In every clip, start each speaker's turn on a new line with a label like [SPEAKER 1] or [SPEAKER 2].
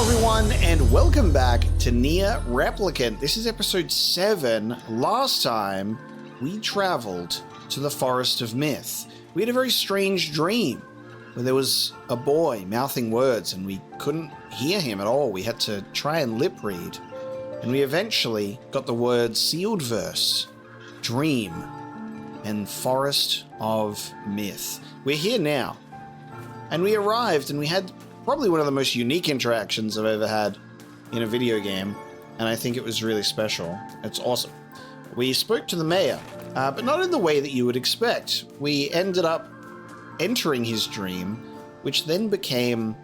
[SPEAKER 1] everyone, and welcome back to NieR Replicant. This is episode 7. Last time, we traveled to the Forest of Myth. We had a very strange dream where there was a boy mouthing words and we couldn't hear him at all. We had to try and lip read. And we eventually got the words sealed verse, dream, and Forest of Myth. We're here now. And we arrived and we had probably one of the most unique interactions I've ever had in a video game, and I think it was really special. It's awesome. We spoke to the mayor, but not in the way that you would expect. We ended up entering his dream, which then became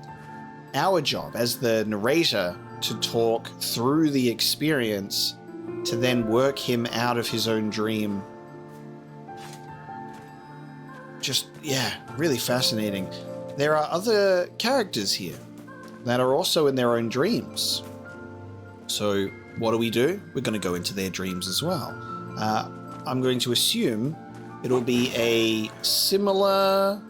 [SPEAKER 1] our job as the narrator to talk through the experience to then work him out of his own dream. Just, yeah, really fascinating. There are other characters here that are also in their own dreams. So what do? We're going to go into their dreams as well. I'm going to assume it'll be a similar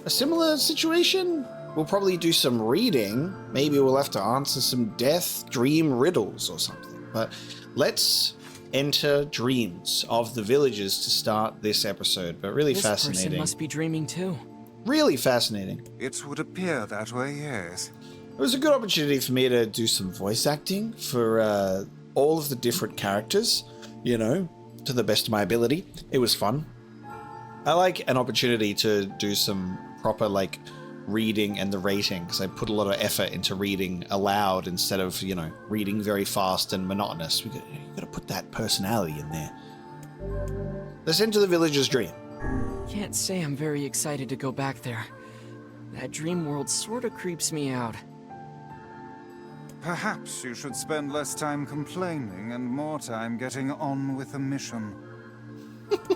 [SPEAKER 1] situation. We'll probably do some reading. Maybe we'll have to answer some death dream riddles or something. But let's enter dreams of the villagers to start this episode. But really fascinating.
[SPEAKER 2] This person must be dreaming too.
[SPEAKER 1] Really fascinating.
[SPEAKER 3] It would appear that way, yes.
[SPEAKER 1] It was a good opportunity for me to do some voice acting for all of the different characters, you know, to the best of my ability. It was fun. I like an opportunity to do some proper, like, reading and the rating, because I put a lot of effort into reading aloud instead of, you know, reading very You gotta put that personality in there. Let's enter the villager's dream.
[SPEAKER 2] Can't say I'm very excited to go back there. That dream world sorta creeps me out.
[SPEAKER 3] Perhaps you should spend less time complaining and more time getting on with the mission.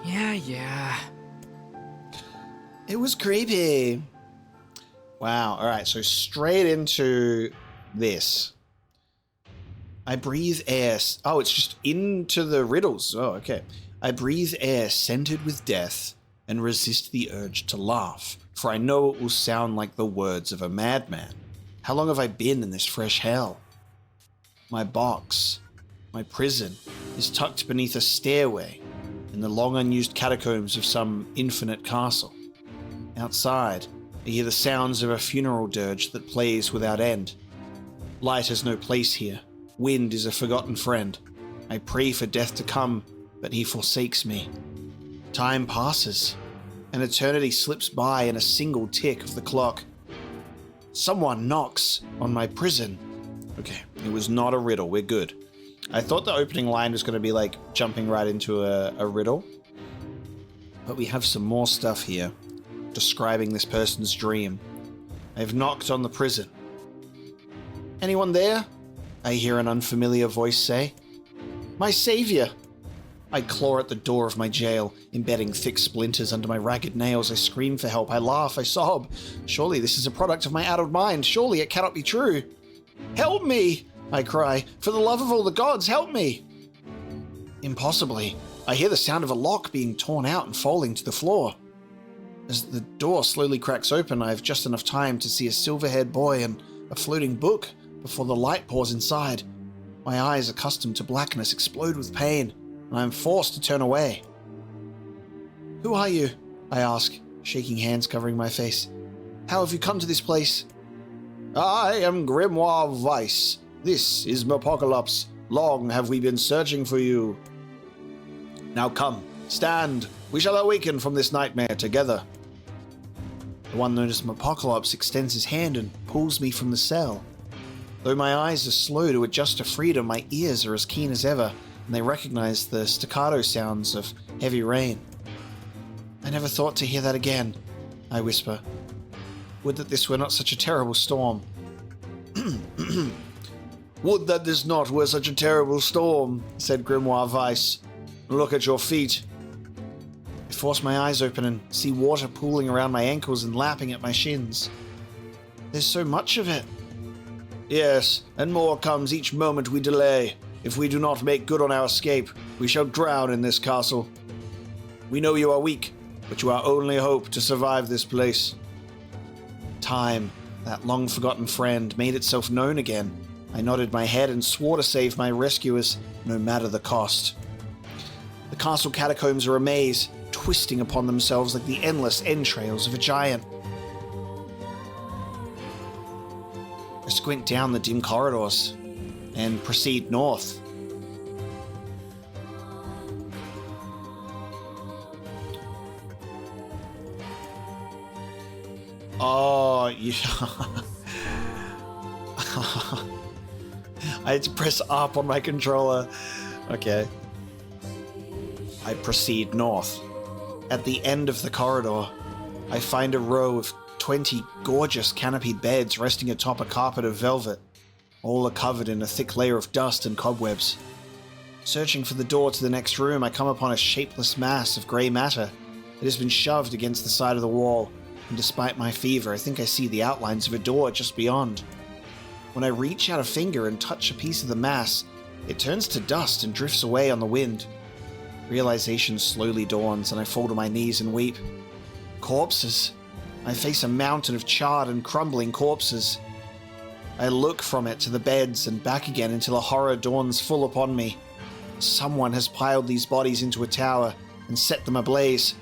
[SPEAKER 2] Yeah.
[SPEAKER 1] It was creepy. Wow, alright, so straight into this. I breathe air. Oh, it's just into the riddles. Oh, okay. I breathe air scented with death and resist the urge to laugh, for I know it will sound like the words of a madman. How long have I been in this fresh hell? My box, my prison, is tucked beneath a stairway in the long unused catacombs of some infinite castle. Outside, I hear the sounds of a funeral dirge that plays without end. Light has no place here. Wind is a forgotten friend. I pray for death to come, but he forsakes me. Time passes. An eternity slips by in a single tick of the clock. Someone knocks on my prison. Okay, it was not a riddle. We're good. I thought the opening line was going to be like jumping right into a riddle. But we have some more stuff here describing this person's dream. I've knocked on the prison. Anyone there? I hear an unfamiliar voice say. My savior! I claw at the door of my jail, embedding thick splinters under my ragged nails. I scream for help. I laugh. I sob. Surely this is a product of my addled mind. Surely it cannot be true. Help me! I cry. For the love of all the gods, help me! Impossibly, I hear the sound of a lock being torn out and falling to the floor. As the door slowly cracks open, I have just enough time to see a silver-haired boy and a floating book before the light pours inside. My eyes, accustomed to blackness, explode with pain, and I am forced to turn away. Who are you? I ask, shaking hands covering my face. How have you come to this place? I am Grimoire Weiss. This is Apocalypse. Long have we been searching for you. Now come, stand. We shall awaken from this nightmare together. The one known as Apocalypse extends his hand and pulls me from the cell. Though my eyes are slow to adjust to freedom, my ears are as keen as ever, and they recognize the staccato sounds of heavy rain. I never thought to hear that again, I whisper. Would that this were not such a terrible storm. Would that this not were such a terrible storm, said Grimoire Weiss. Look at your feet. I force my eyes open and see water pooling around my ankles and lapping at my shins. There's so much of it. Yes, and more comes each moment we delay. If we do not make good on our escape, we shall drown in this castle. We know you are weak, but you are our only hope to survive this place. Time, That long-forgotten friend made itself known again. I nodded my head and swore to save my rescuers, no matter the cost. The castle catacombs are a maze, twisting upon themselves like the endless entrails of a giant. I squint down the dim corridors and proceed north. Oh, yeah. I had to press up on my controller. Okay. I proceed north. At the end of the corridor, I find a row of 20 gorgeous canopied beds resting atop a carpet of velvet. All are covered in a thick layer of dust and cobwebs. Searching for the door to the next room, I come upon a shapeless mass of grey matter that has been shoved against the side of the wall, and despite my fever, I think I see the outlines of a door just beyond. When I reach out a finger and touch a piece of the mass, it turns to dust and drifts away on the wind. Realization slowly dawns, and I fall to my knees and weep. Corpses. I face a mountain of charred and crumbling corpses. I look from it to the beds and back again until a horror dawns full upon me. Someone has piled these bodies into a tower and set them ablaze.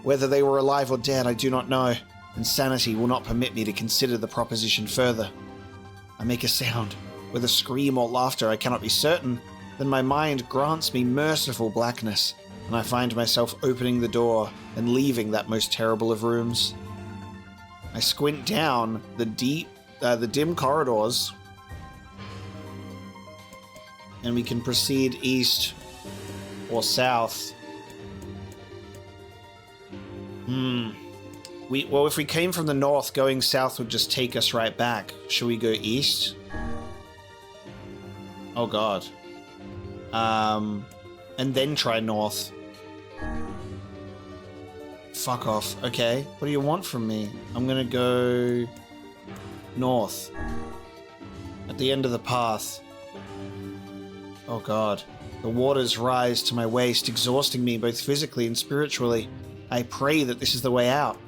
[SPEAKER 1] Whether they were alive or dead, I do not know, and sanity will not permit me to consider the proposition further. I make a sound, whether scream or laughter I cannot be certain, then my mind grants me merciful blackness, and I find myself opening the door and leaving that most terrible of rooms. I squint down the dim corridors, and we can proceed east or south. Well, if we came from the north, going south would just take us right back. Should we go east? Oh god. And then try north. Fuck off. Okay, what do you want from me? I'm gonna go north. At the end of the path. Oh god. The waters rise to my waist, exhausting me both physically and spiritually. I pray that this is the way out.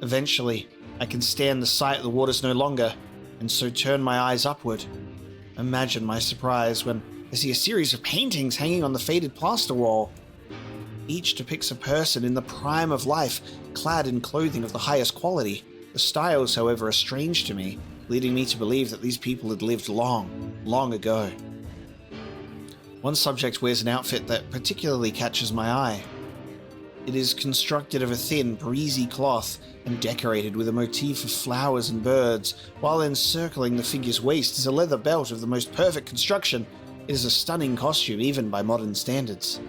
[SPEAKER 1] Eventually, I can stand the sight of the waters no longer, and so turn my eyes upward. Imagine my surprise when I see a series of paintings hanging on the faded plaster wall. Each depicts a person in the prime of life, clad in clothing of the highest quality. The styles, however, are strange to me, leading me to believe that these people had lived long, long ago. One subject wears an outfit that particularly catches my eye. It is constructed of a thin, breezy cloth and decorated with a motif of flowers and birds, while encircling the figure's waist is a leather belt of the most perfect construction. It is a stunning costume, even by modern standards.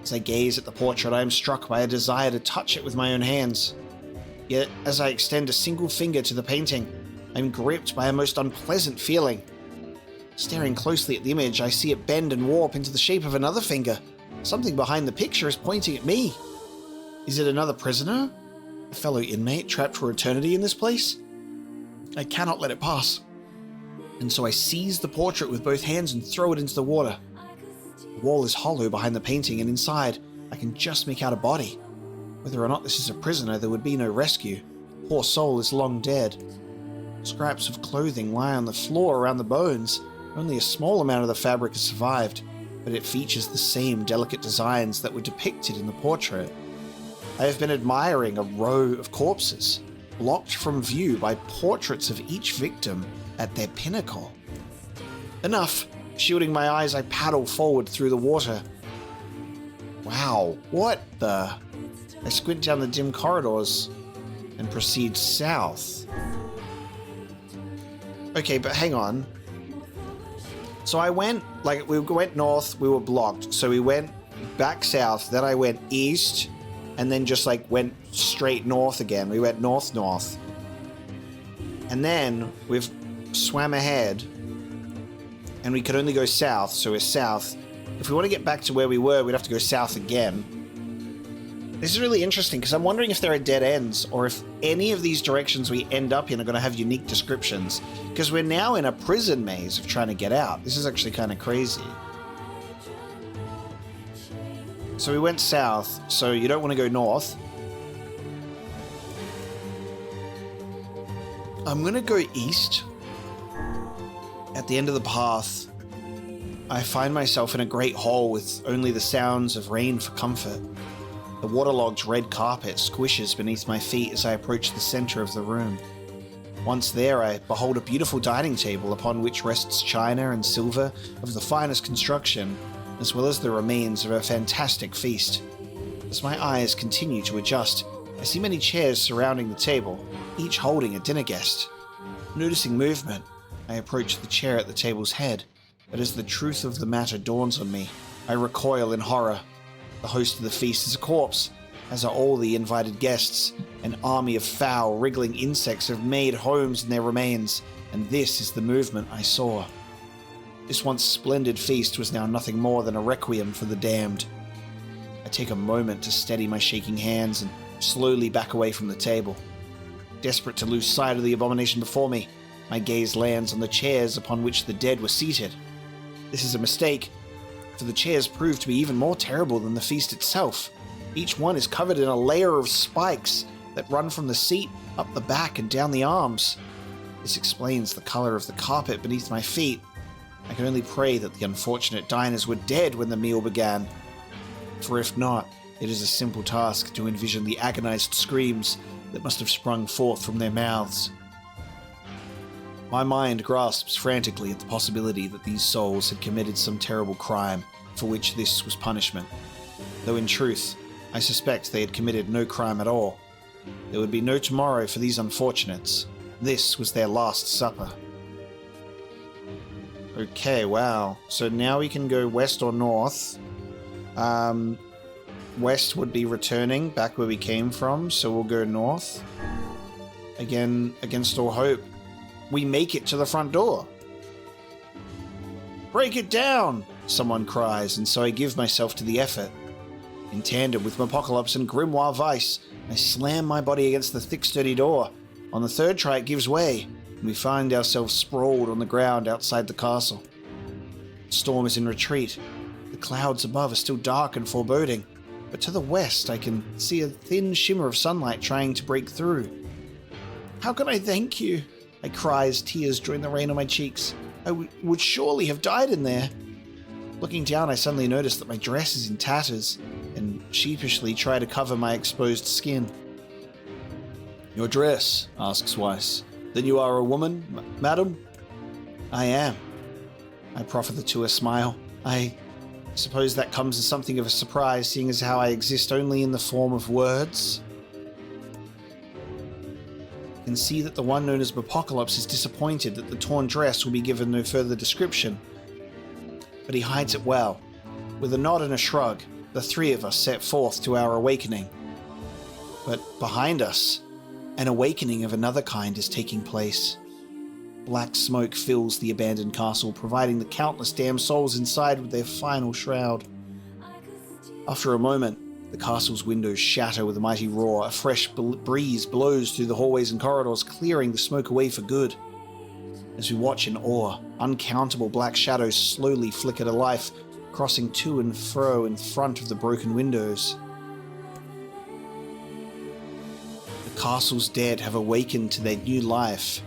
[SPEAKER 1] As I gaze at the portrait, I am struck by a desire to touch it with my own hands. Yet, as I extend a single finger to the painting, I am gripped by a most unpleasant feeling. Staring closely at the image, I see it bend and warp into the shape of another finger. Something behind the picture is pointing at me. Is it another prisoner? A fellow inmate trapped for eternity in this place? I cannot let it pass. And so I seize the portrait with both hands and throw it into the water. The wall is hollow behind the painting, and inside, I can just make out a body. Whether or not this is a prisoner, there would be no rescue. Poor soul is long dead. Scraps of clothing lie on the floor around the bones. Only a small amount of the fabric has survived, but it features the same delicate designs that were depicted in the portrait. I have been admiring a row of corpses, blocked from view by portraits of each victim at their pinnacle. Enough. Shielding my eyes, I paddle forward through the water. Wow, what the? I squint down the dim corridors and proceed south. Okay, but hang on. So we went north, we were blocked. So we went back south, then I went east, and then just went straight north again. We went north. And then we've swam ahead, and we could only go south, so we're south. If we want to get back to where we were, we'd have to go south again. This is really interesting, because I'm wondering if there are dead ends, or if any of these directions we end up in are going to have unique descriptions. Because we're now in a prison maze of trying to get out. This is actually kind of crazy. So we went south, so you don't want to go north. I'm gonna go east. At the end of the path, I find myself in a great hall with only the sounds of rain for comfort. The waterlogged red carpet squishes beneath my feet as I approach the center of the room. Once there, I behold a beautiful dining table upon which rests china and silver of the finest construction, as well as the remains of a fantastic feast. As my eyes continue to adjust, I see many chairs surrounding the table, each holding a dinner guest. Noticing movement, I approach the chair at the table's head, but as the truth of the matter dawns on me, I recoil in horror. The host of the feast is a corpse, as are all the invited guests. An army of foul, wriggling insects have made homes in their remains, and this is the movement I saw. This once splendid feast was now nothing more than a requiem for the damned. I take a moment to steady my shaking hands and slowly back away from the table. Desperate to lose sight of the abomination before me, my gaze lands on the chairs upon which the dead were seated. This is a mistake, for the chairs prove to be even more terrible than the feast itself. Each one is covered in a layer of spikes that run from the seat, up the back, and down the arms. This explains the color of the carpet beneath my feet. I can only pray that the unfortunate diners were dead when the meal began. For if not, it is a simple task to envision the agonized screams that must have sprung forth from their mouths. My mind grasps frantically at the possibility that these souls had committed some terrible crime for which this was punishment. Though in truth, I suspect they had committed no crime at all. There would be no tomorrow for these unfortunates. This was their last supper. Okay, wow. So now we can go west or north. West would be returning back where we came from, so we'll go north. Again, against all hope, we make it to the front door. Break it down, someone cries, and so I give myself to the effort. In tandem with Apocalypse and Grimoire Vice, I slam my body against the thick, sturdy door. On the third try, it gives way, and we find ourselves sprawled on the ground outside the castle. The storm is in retreat. The clouds above are still dark and foreboding, but to the west I can see a thin shimmer of sunlight trying to break through. How can I thank you? I cry as tears join the rain on my cheeks. I would surely have died in there. Looking down, I suddenly notice that my dress is in tatters, and sheepishly try to cover my exposed skin. Your dress? Asks Weiss. Then you are a woman, madam? I am. I proffer the two a smile. I suppose that comes as something of a surprise, seeing as how I exist only in the form of words. I can see that the one known as Apocalypse is disappointed that the torn dress will be given no further description. But he hides it well. With a nod and a shrug, the three of us set forth to our awakening. But behind us, an awakening of another kind is taking place. Black smoke fills the abandoned castle, providing the countless damned souls inside with their final shroud. After a moment, the castle's windows shatter with a mighty roar. A fresh breeze blows through the hallways and corridors, clearing the smoke away for good. As we watch in awe, uncountable black shadows slowly flicker to life, crossing to and fro in front of the broken windows. The castle's dead have awakened to their new life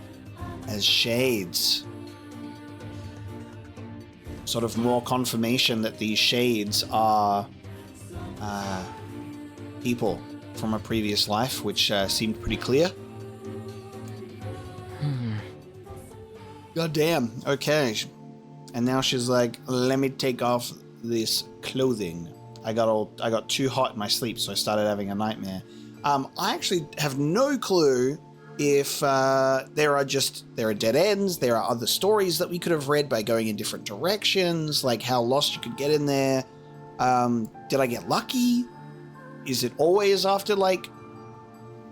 [SPEAKER 1] as shades. Sort of more confirmation that these shades are people from a previous life, which seemed pretty clear. God damn. Okay. And now she's like, let me take off this clothing. I got too hot in my sleep, so I started having a nightmare. I actually have no clue if there are dead ends, there are other stories that we could have read by going in different directions, like how lost you could get in there. Did I get lucky? Is it always after like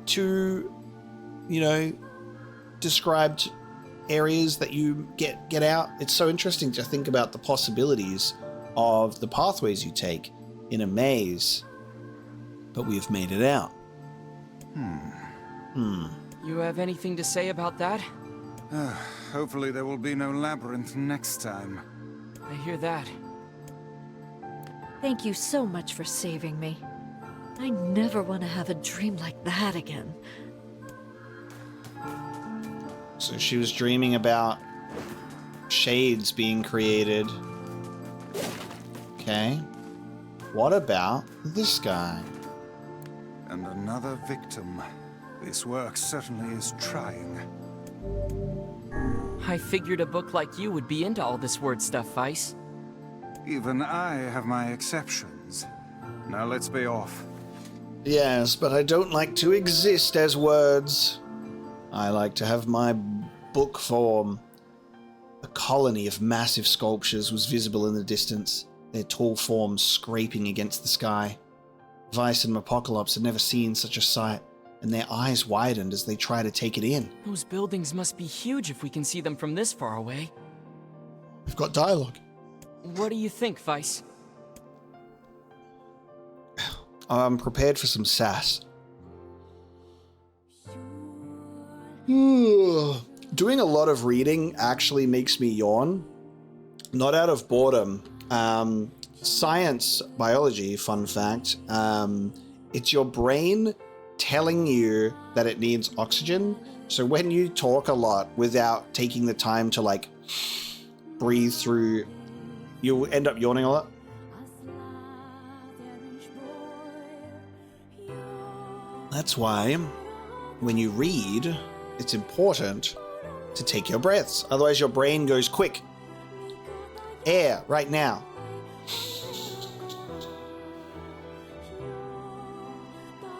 [SPEAKER 1] two, described areas that you get out? It's so interesting to think about the possibilities of the pathways you take in a maze, but we've made it out.
[SPEAKER 2] You have anything to say about that?
[SPEAKER 3] Hopefully there will be no labyrinth next time.
[SPEAKER 2] I hear that.
[SPEAKER 4] Thank you so much for saving me. I never want to have a dream like that again.
[SPEAKER 1] So she was dreaming about shades being created. Okay. What about this guy?
[SPEAKER 3] And another victim. This work certainly is trying.
[SPEAKER 2] I figured a book like you would be into all this word stuff, Vice.
[SPEAKER 3] Even I have my exceptions. Now let's be off.
[SPEAKER 1] Yes, but I don't like to exist as words. I like to have my book form. A colony of massive sculptures was visible in the distance, their tall forms scraping against the sky. Vice and Apocalypse had never seen such a sight, and their eyes widened as they tried to take it in.
[SPEAKER 2] Those buildings must be huge if we can see them from this far away.
[SPEAKER 1] We've got dialogue.
[SPEAKER 2] What do you think, Vice?
[SPEAKER 1] I'm prepared for some sass. Doing a lot of reading actually makes me yawn. Not out of boredom. Science, biology, fun fact. It's your brain telling you that it needs oxygen. So when you talk a lot without taking the time to like breathe through, you'll end up yawning a lot. That's why when you read, it's important to take your breaths. Otherwise your brain goes quick. Air, right now.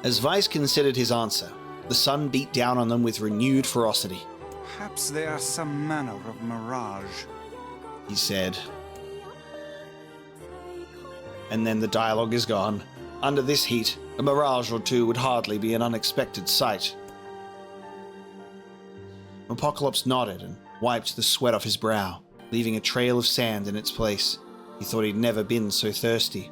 [SPEAKER 1] As Vice considered his answer, the sun beat down on them with renewed ferocity.
[SPEAKER 3] Perhaps they are some manner of mirage.
[SPEAKER 1] He said. And then the dialogue is gone. Under this heat, a mirage or two would hardly be an unexpected sight. Apocalypse nodded and wiped the sweat off his brow, leaving a trail of sand in its place. He thought he'd never been so thirsty.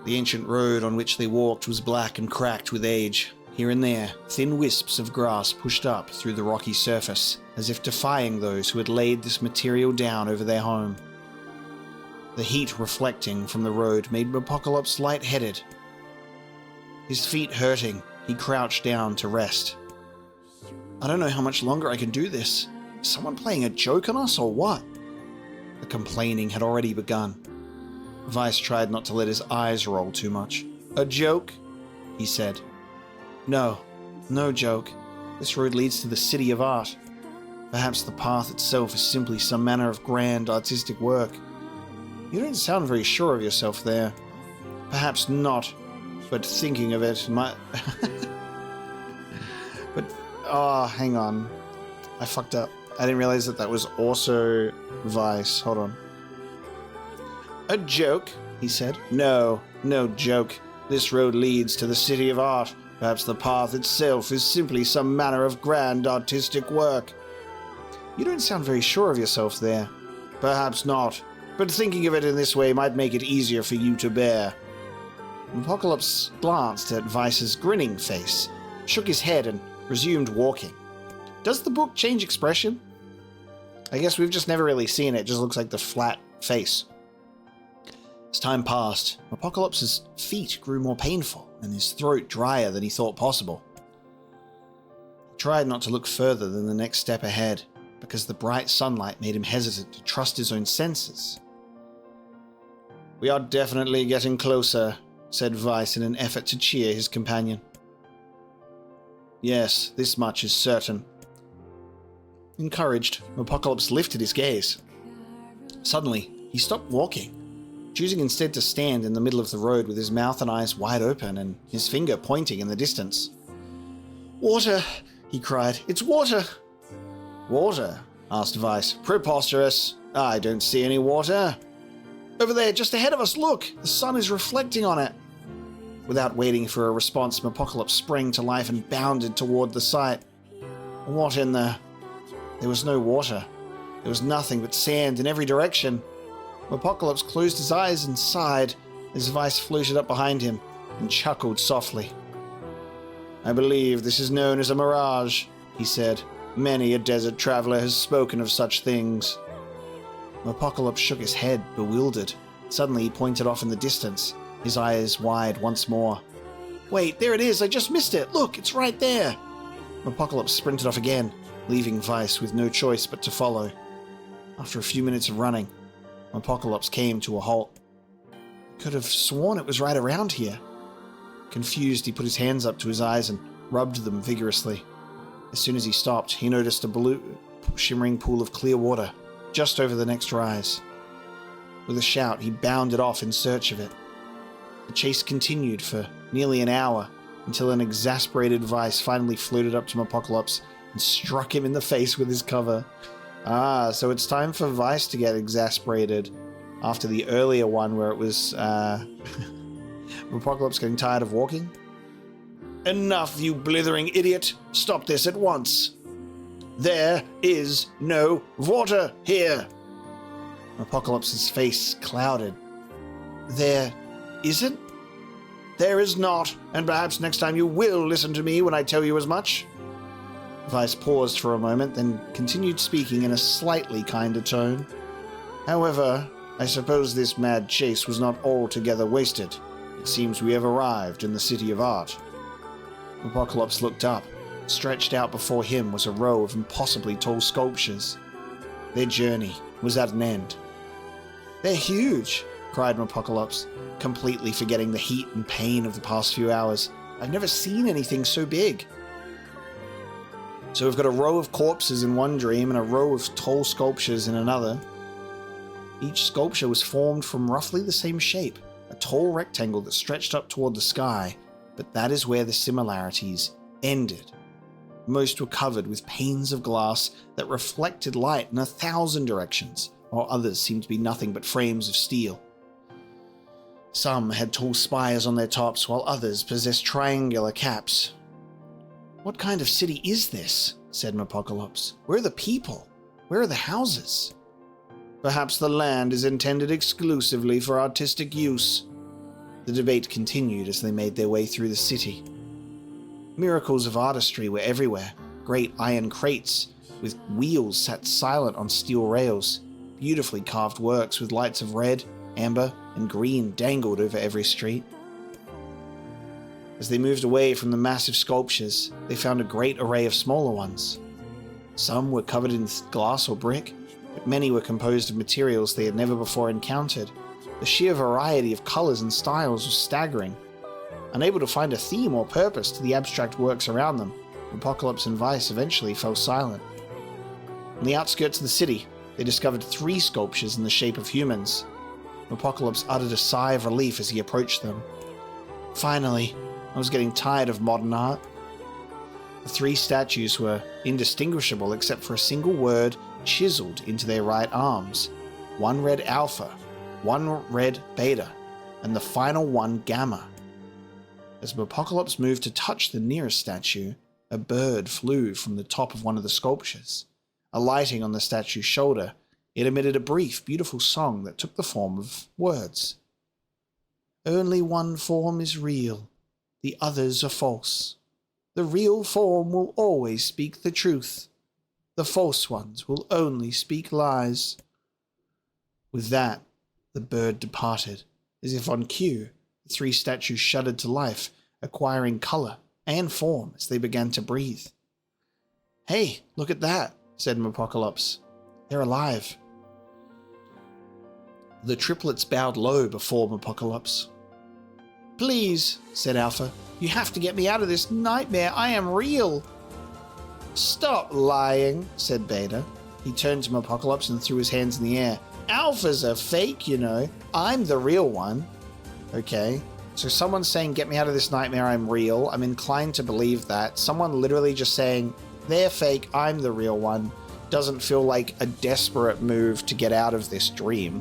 [SPEAKER 1] The ancient road on which they walked was black and cracked with age. Here and there, thin wisps of grass pushed up through the rocky surface, as if defying those who had laid this material down over their home. The heat reflecting from the road made Apocalypse lightheaded. His feet hurting, he crouched down to rest. I don't know how much longer I can do this. Is someone playing a joke on us or what? The complaining had already begun. Vice tried not to let his eyes roll too much. A joke? He said. No joke. This road leads to the city of art. Perhaps the path itself is simply some manner of grand artistic work. You don't sound very sure of yourself there. Perhaps not, but thinking of it might... hang on. I fucked up. I didn't realize that was also Vice. Hold on. A joke, he said. No joke. This road leads to the city of art. Perhaps the path itself is simply some manner of grand artistic work. You don't sound very sure of yourself there. Perhaps not, but thinking of it in this way might make it easier for you to bear. Apocalypse glanced at Vice's grinning face, shook his head, and resumed walking. Does the book change expression? I guess we've just never really seen it. It just looks like the flat face. As time passed, Apocalypse's feet grew more painful and his throat drier than he thought possible. He tried not to look further than the next step ahead, because the bright sunlight made him hesitant to trust his own senses. We are definitely getting closer, said Vice in an effort to cheer his companion. Yes, this much is certain. Encouraged, Apocalypse lifted his gaze. Suddenly, he stopped walking, choosing instead to stand in the middle of the road with his mouth and eyes wide open and his finger pointing in the distance. Water, he cried. It's water! Water? Asked Vice. Preposterous. I don't see any water. Over there, just ahead of us, look! The sun is reflecting on it. Without waiting for a response, Apocalypse sprang to life and bounded toward the sight. What in the... There was no water. There was nothing but sand in every direction. Apocalypse closed his eyes and sighed as Vice floated up behind him and chuckled softly. I believe this is known as a mirage, he said. Many a desert traveler has spoken of such things. Apocalypse shook his head, bewildered. Suddenly he pointed off in the distance, his eyes wide once more. Wait, there it is, I just missed it. Look, it's right there. Apocalypse sprinted off again, leaving Vice with no choice but to follow. After a few minutes of running, Apocalypse came to a halt. He could have sworn it was right around here. Confused, he put his hands up to his eyes and rubbed them vigorously. As soon as he stopped, he noticed a blue, shimmering pool of clear water just over the next rise. With a shout, he bounded off in search of it. The chase continued for nearly an hour until an exasperated Vice finally floated up to Apocalypse and struck him in the face with his cover. Ah, so it's time for Vice to get exasperated after the earlier one where it was Apocalypse getting tired of walking. Enough, you blithering idiot! Stop this at once! There is no water here! Apocalypse's face clouded. There isn't? There is not, and perhaps next time you will listen to me when I tell you as much. Vice paused for a moment, then continued speaking in a slightly kinder tone. However, I suppose this mad chase was not altogether wasted. It seems we have arrived in the City of Art. Apocalypse looked up. Stretched out before him was a row of impossibly tall sculptures. Their journey was at an end. They're huge, cried Apocalypse, completely forgetting the heat and pain of the past few hours. I've never seen anything so big. So we've got a row of corpses in one dream and a row of tall sculptures in another. Each sculpture was formed from roughly the same shape, a tall rectangle that stretched up toward the sky, but that is where the similarities ended. Most were covered with panes of glass that reflected light in 1,000 directions, while others seemed to be nothing but frames of steel. Some had tall spires on their tops, while others possessed triangular caps. What kind of city is this? Said Apocalypse. Where are the people? Where are the houses? Perhaps the land is intended exclusively for artistic use. The debate continued as they made their way through the city. Miracles of artistry were everywhere. Great iron crates with wheels sat silent on steel rails. Beautifully carved works with lights of red, amber, and green dangled over every street. As they moved away from the massive sculptures, they found a great array of smaller ones. Some were covered in glass or brick, but many were composed of materials they had never before encountered. The sheer variety of colors and styles was staggering. Unable to find a theme or purpose to the abstract works around them, Apocalypse and Vice eventually fell silent. On the outskirts of the city, they discovered 3 sculptures in the shape of humans. Apocalypse uttered a sigh of relief as he approached them. Finally, I was getting tired of modern art. The 3 statues were indistinguishable except for a single word chiseled into their right arms. One read Alpha, one read Beta, and the final one Gamma. As Apocalypse moved to touch the nearest statue, a bird flew from the top of one of the sculptures. Alighting on the statue's shoulder, it emitted a brief, beautiful song that took the form of words. Only one form is real, the others are false. The real form will always speak the truth. The false ones will only speak lies. With that, the bird departed. As if on cue, the 3 statues shuddered to life, acquiring color and form as they began to breathe. Hey, look at that, said Apocalypse. They're alive. The triplets bowed low before Apocalypse. Please, said Alpha, you have to get me out of this nightmare. I am real. Stop lying, said Beta. He turned to Apocalypse and threw his hands in the air. Alpha's a fake, you know. I'm the real one. Okay, so someone's saying, get me out of this nightmare, I'm real. I'm inclined to believe that. Someone literally just saying, they're fake, I'm the real one, doesn't feel like a desperate move to get out of this dream.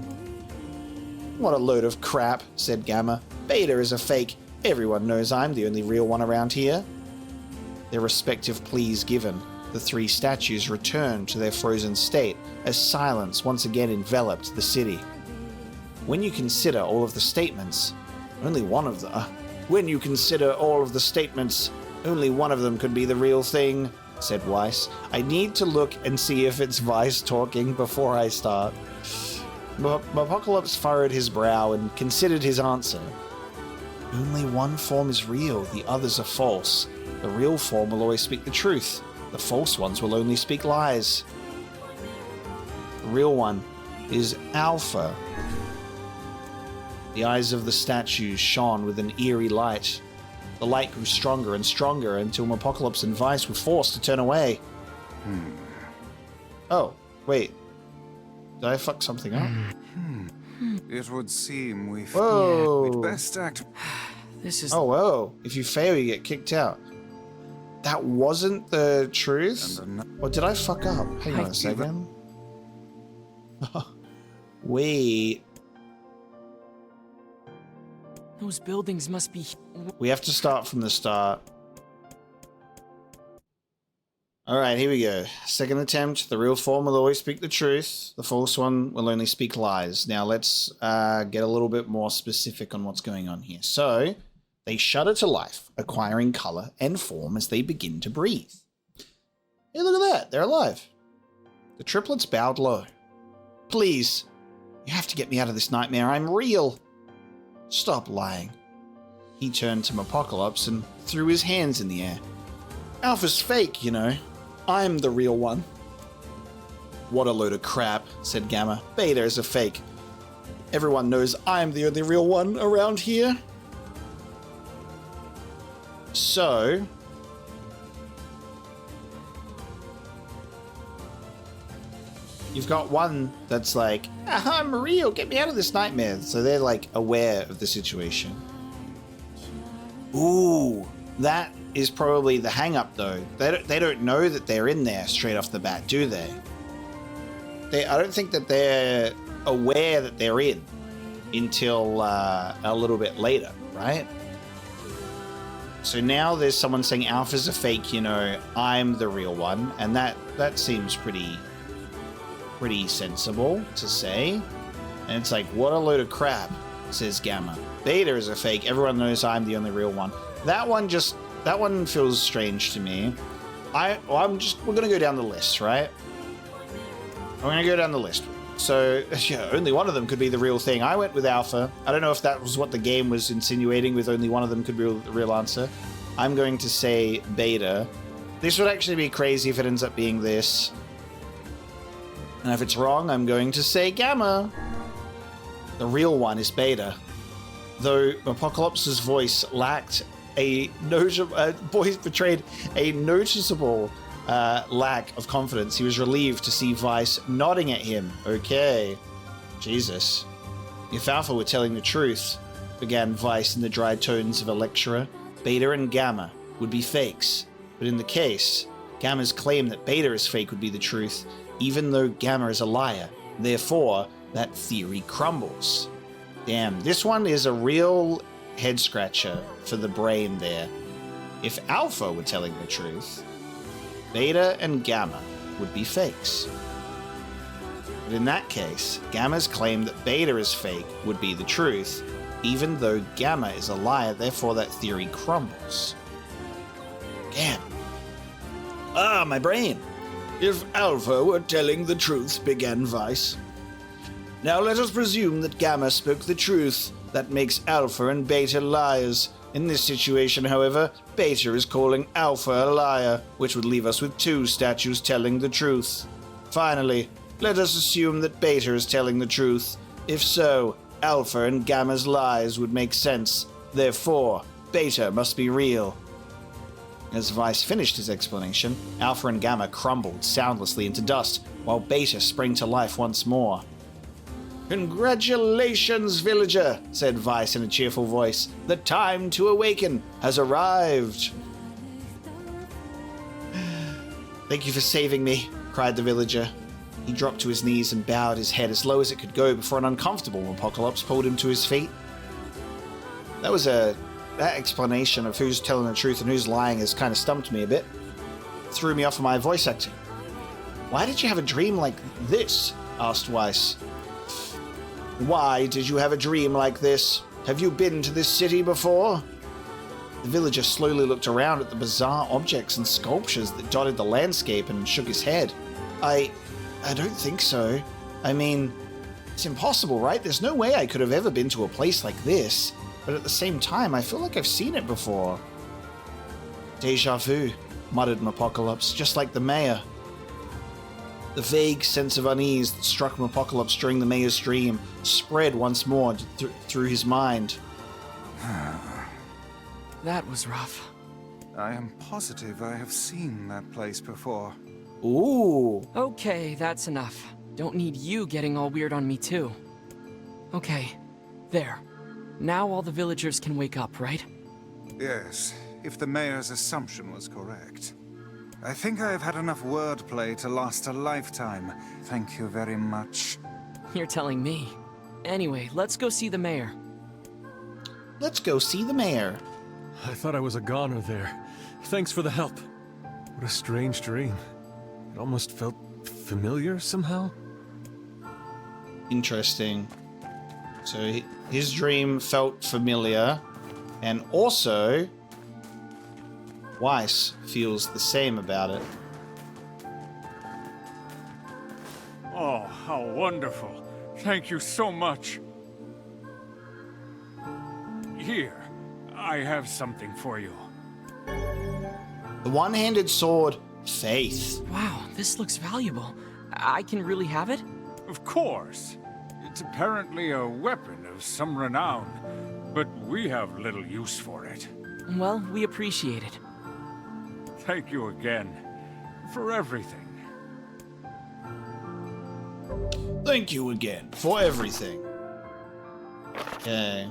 [SPEAKER 1] What a load of crap, said Gamma. Beta is a fake. Everyone knows I'm the only real one around here. Their respective pleas given, the 3 statues returned to their frozen state as silence once again enveloped the city. When you consider all of the statements, only one of them could be the real thing, said Weiss. I need to look and see if it's Weiss talking before I start. Apocalypse furrowed his brow and considered his answer. Only one form is real, the others are false. The real form will always speak the truth. The false ones will only speak lies. The real one is Alpha. The eyes of the statues shone with an eerie light. The light grew stronger and stronger until Apocalypse and Vice were forced to turn away. Oh, wait. Did I fuck something up?
[SPEAKER 3] It would seem we'd best act.
[SPEAKER 2] This is.
[SPEAKER 1] Oh, whoa. If you fail, you get kicked out. That wasn't the truth? Or did I fuck up? Hang on a second. Wait.
[SPEAKER 2] Those buildings must be.
[SPEAKER 1] We have to start from the start. Alright, here we go. Second attempt. The real form will always speak the truth. The false one will only speak lies. Now let's get a little bit more specific on what's going on here. So, they shudder to life, acquiring color and form as they begin to breathe. Hey, look at that. They're alive. The triplets bowed low. Please, you have to get me out of this nightmare. I'm real. Stop lying. He turned to Apocalypse and threw his hands in the air. Alpha's fake, you know. I'm the real one. What a load of crap, said Gamma. Beta is a fake. Everyone knows I'm the only real one around here. So, you've got one that's like, I'm real, get me out of this nightmare. So they're like aware of the situation. Ooh, that is probably the hang-up though. They don't know that they're in there straight off the bat, do they? I don't think that they're aware that they're in until a little bit later, right? So now there's someone saying Alpha's a fake, you know, I'm the real one, and that seems pretty sensible to say. And it's like, what a load of crap, says Gamma. Beta is a fake, everyone knows I'm the only real one. That one feels strange to me. We're gonna go down the list, right? I'm gonna go down the list. So, yeah, only one of them could be the real thing. I went with Alpha. I don't know if that was what the game was insinuating, with only one of them could be the real answer. I'm going to say Beta. This would actually be crazy if it ends up being this. And if it's wrong, I'm going to say Gamma. The real one is Beta. Though Apocalypse's voice lacked betrayed a noticeable lack of confidence, he was relieved to see Vice nodding at him. Okay. Jesus. If Alpha were telling the truth, began Vice in the dry tones of a lecturer, Beta and Gamma would be fakes. But in the case, Gamma's claim that Beta is fake would be the truth, even though Gamma is a liar. Therefore, that theory crumbles. Damn, this one is a real head scratcher for the brain there. If Alpha were telling the truth, Beta and Gamma would be fakes. But in that case, Gamma's claim that Beta is fake would be the truth, even though Gamma is a liar, therefore that theory crumbles. Damn. Ah, my brain. If Alpha were telling the truth, began Vice. Now let us presume that Gamma spoke the truth. That makes Alpha and Beta liars. In this situation, however, Beta is calling Alpha a liar, which would leave us with two statues telling the truth. Finally, let us assume that Beta is telling the truth. If so, Alpha and Gamma's lies would make sense. Therefore, Beta must be real. As Vice finished his explanation, Alpha and Gamma crumbled soundlessly into dust, while Beta sprang to life once more. Congratulations, villager, said Vice in a cheerful voice. The time to awaken has arrived. Thank you for saving me, cried the villager. He dropped to his knees and bowed his head as low as it could go before an uncomfortable Apocalypse pulled him to his feet. That explanation of who's telling the truth and who's lying has kind of stumped me a bit. Threw me off of my voice acting. Why did you have a dream like this? Asked Weiss. Why did you have a dream like this? Have you been to this city before? The villager slowly looked around at the bizarre objects and sculptures that dotted the landscape and shook his head. I don't think so. I mean, it's impossible, right? There's no way I could have ever been to a place like this. but at the same time, I feel like I've seen it before. Deja vu, muttered Apocalypse, just like the mayor. The vague sense of unease that struck Apocalypse during the mayor's dream spread once more through his mind.
[SPEAKER 2] That was rough.
[SPEAKER 3] I am positive I have seen that place before.
[SPEAKER 1] Ooh.
[SPEAKER 2] Okay, that's enough. Don't need you getting all weird on me too. Okay, there. Now all the villagers can wake up, right?
[SPEAKER 3] Yes, if the mayor's assumption was correct. I think I have had enough wordplay to last a lifetime. Thank you very much.
[SPEAKER 2] You're telling me. Anyway, let's go see the mayor.
[SPEAKER 1] Let's go see the mayor.
[SPEAKER 5] I thought I was a goner there. Thanks for the help. What a strange dream. It almost felt familiar somehow.
[SPEAKER 1] Interesting. So his dream felt familiar, and also Weiss feels the same about it.
[SPEAKER 6] Oh, how wonderful. Thank you so much. Here, I have something for you.
[SPEAKER 1] The one-handed sword, Faith.
[SPEAKER 2] Wow, this looks valuable. I can really have it?
[SPEAKER 6] Of course. It's apparently a weapon of some renown, but we have little use for it.
[SPEAKER 2] Well, we appreciate it.
[SPEAKER 6] Thank you again for everything.
[SPEAKER 1] Thank you again for everything. Okay.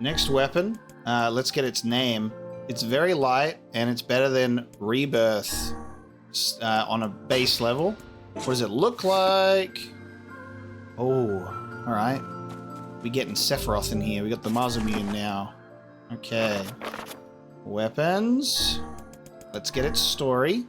[SPEAKER 1] Next weapon. Let's get its name. It's very light, and it's better than Rebirth on a base level. What does it look like? Oh, alright. We getting Sephiroth in here. We got the Marzamune now. Okay. Weapons. Let's get its story.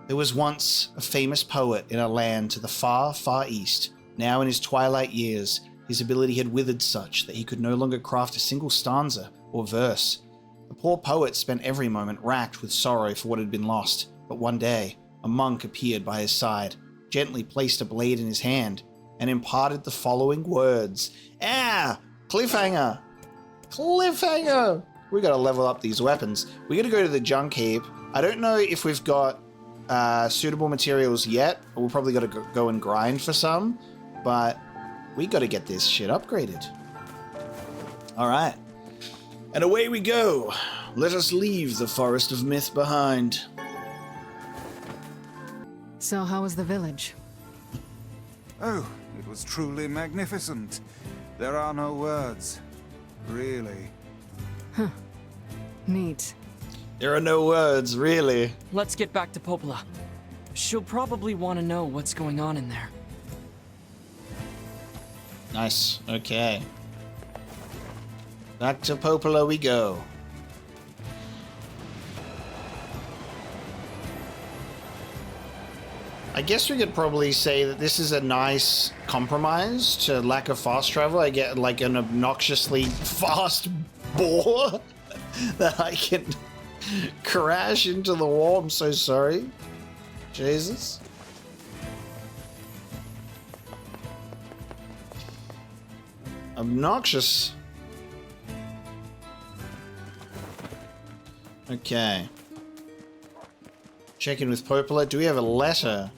[SPEAKER 1] There was once a famous poet in a land to the far, far east. Now in his twilight years, his ability had withered such that he could no longer craft a single stanza or verse. The poor poet spent every moment racked with sorrow for what had been lost. But one day, a monk appeared by his side, gently placed a blade in his hand, and imparted the following words. Cliffhanger! Cliffhanger! We gotta level up these weapons. We gotta go to the junk heap. I don't know if we've got suitable materials yet. We'll probably gotta go and grind for some, but we gotta get this shit upgraded. Alright. And away we go. Let us leave the Forest of Myth behind.
[SPEAKER 7] So how was the village?
[SPEAKER 3] Oh, it was truly magnificent. There are no words. Really.
[SPEAKER 7] Neat.
[SPEAKER 1] There are no words, really.
[SPEAKER 2] Let's get back to Popola. She'll probably want to know what's going on in there.
[SPEAKER 1] Nice. Okay. Back to Popola we go. I guess we could probably say that this is a nice compromise to lack of fast travel. I get like an obnoxiously fast boar that I can crash into the wall. I'm so sorry. Jesus. Obnoxious. Okay. Check in with Popola. Do we have a letter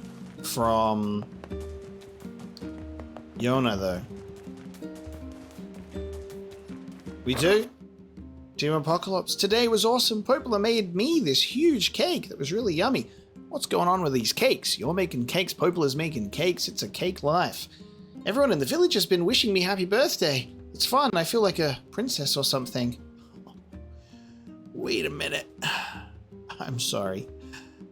[SPEAKER 1] from Yonah, though? We do? Team Apocalypse. Today was awesome. Popola made me this huge cake that was really yummy. What's going on with these cakes? You're making cakes. Popola's making cakes. It's a cake life. Everyone in the village has been wishing me happy birthday. It's fun. I feel like a princess or something. Wait a minute. I'm sorry.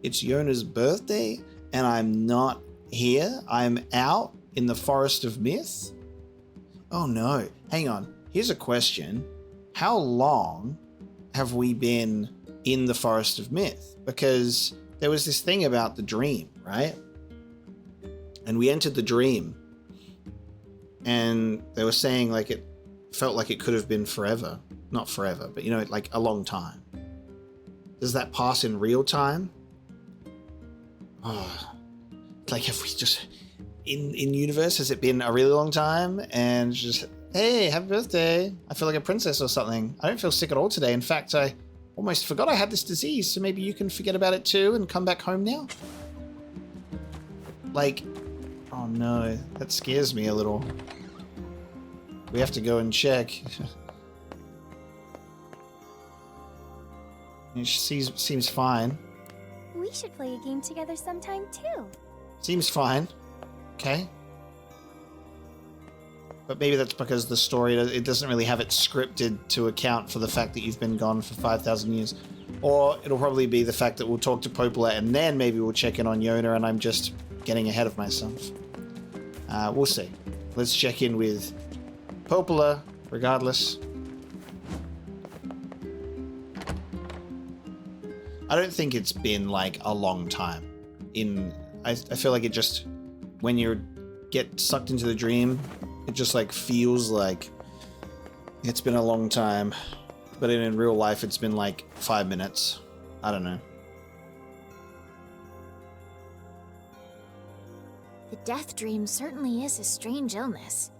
[SPEAKER 1] It's Yonah's birthday and I'm not here. I'm out in the Forest of Myth. Oh no. Hang on. Here's a question. How long have we been in the Forest of Myth? Because there was this thing about the dream, right? And we entered the dream and they were saying like it felt like it could have been forever. Not forever, but you know, like a long time. Does that pass in real time? Oh, like if we just in universe, has it been a really long time and just Hey, happy birthday. I feel like a princess or something. I don't feel sick at all today. In fact, I almost forgot I had this disease, so maybe you can forget about it too and come back home now? Like, oh no, that scares me a little. We have to go and check. She seems fine.
[SPEAKER 8] We should play a game together sometime too.
[SPEAKER 1] Seems fine. Okay. But maybe that's because the story, it doesn't really have it scripted to account for the fact that you've been gone for 5,000 years. Or it'll probably be the fact that we'll talk to Popola and then maybe we'll check in on Yonah and I'm just getting ahead of myself. We'll see. Let's check in with Popola, regardless. I don't think it's been like a long time. I feel like it just, when you get sucked into the dream, it just like feels like it's been a long time. But in real life, it's been like 5 minutes. I don't know.
[SPEAKER 8] The death dream certainly is a strange illness.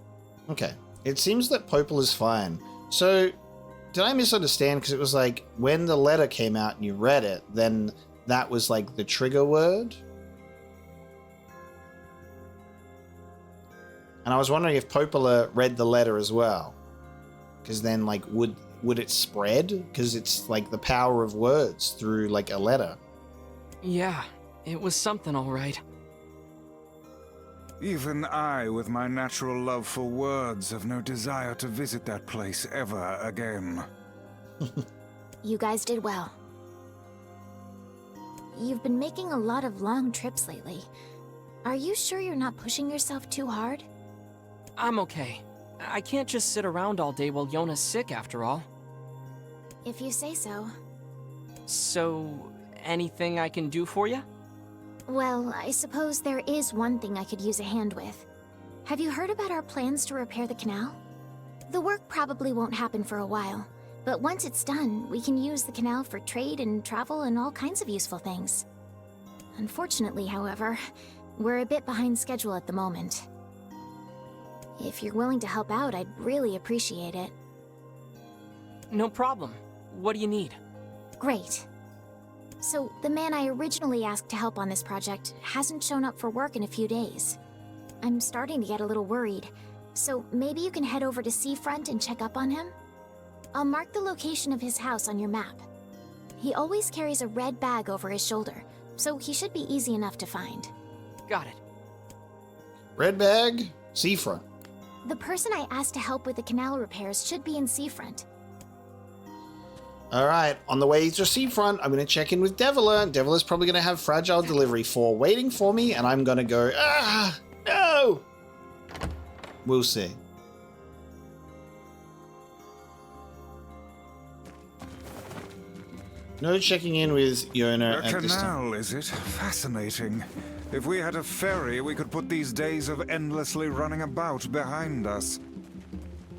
[SPEAKER 1] Okay. It seems that Popol is fine. So, did I misunderstand? Because it was like, when the letter came out and you read it, then that was like the trigger word? And I was wondering if Popola read the letter as well. Because then, like, would it spread? Because it's like the power of words through like a letter.
[SPEAKER 2] Yeah, it was something all right.
[SPEAKER 3] Even I, with my natural love for words, have no desire to visit that place ever again.
[SPEAKER 8] You guys did well. You've been making a lot of long trips lately. Are you sure you're not pushing yourself too hard?
[SPEAKER 2] I'm okay. I can't just sit around all day while Yonah's sick, after all.
[SPEAKER 8] If you say so.
[SPEAKER 2] So, anything I can do for you?
[SPEAKER 8] Well, I suppose there is one thing I could use a hand with. Have you heard about our plans to repair the canal? The work probably won't happen for a while, but once it's done, we can use the canal for trade and travel and all kinds of useful things. Unfortunately, however, we're a bit behind schedule at the moment. If you're willing to help out, I'd really appreciate it.
[SPEAKER 2] No problem. What do you need?
[SPEAKER 8] Great. So, the man I originally asked to help on this project hasn't shown up for work in a few days. I'm starting to get a little worried, so maybe you can head over to Seafront and check up on him? I'll mark the location of his house on your map. He always carries a red bag over his shoulder, so he should be easy enough to find.
[SPEAKER 2] Got it.
[SPEAKER 1] Red bag, Seafront.
[SPEAKER 8] The person I asked to help with the canal repairs should be in Seafront.
[SPEAKER 1] Alright, on the way to Seafront, I'm going to check in with Devila. Devila's probably going to have Fragile Delivery 4 waiting for me, and I'm going to go, no! We'll see. No checking in with Yonah
[SPEAKER 3] A
[SPEAKER 1] at this time.
[SPEAKER 3] canal, is it? Fascinating. If we had a ferry, we could put these days of endlessly running about behind us.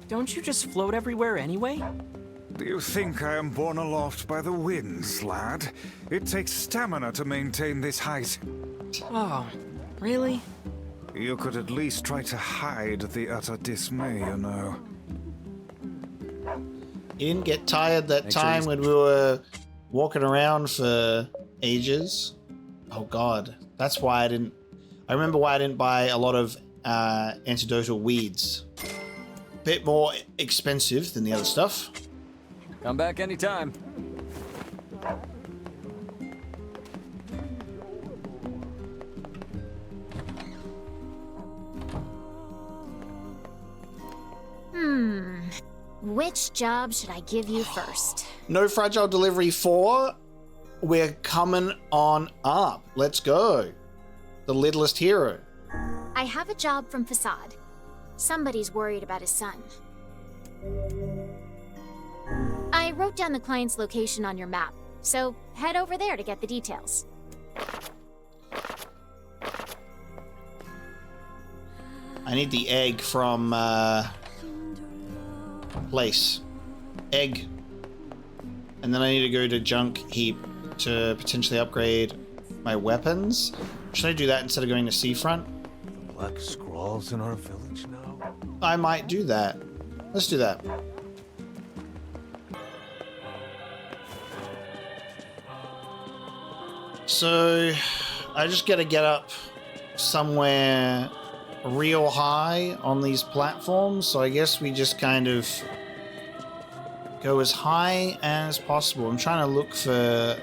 [SPEAKER 2] Don't you just float everywhere anyway?
[SPEAKER 3] Do you think I am borne aloft by the winds, lad? It takes stamina to maintain this height.
[SPEAKER 2] Oh, really?
[SPEAKER 3] You could at least try to hide the utter dismay, you know.
[SPEAKER 1] You didn't get tired that time when we were walking around for ages? Oh god, that's why I didn't... I remember why I didn't buy a lot of antidotal weeds. Bit more expensive than the other stuff.
[SPEAKER 9] Come back anytime.
[SPEAKER 8] Which job should I give you first?
[SPEAKER 1] No Fragile Delivery 4. We're coming on up. Let's go. The littlest hero.
[SPEAKER 8] I have a job from Facade. Somebody's worried about his son. I wrote down the client's location on your map, so head over there to get the details.
[SPEAKER 1] I need the egg from place. Egg. And then I need to go to Junk Heap to potentially upgrade my weapons. Should I do that instead of going to Seafront?
[SPEAKER 5] Black scrawls in our village now?
[SPEAKER 1] I might do that. Let's do that. So, I just gotta get up somewhere real high on these platforms, so I guess we just kind of go as high as possible. I'm trying to look for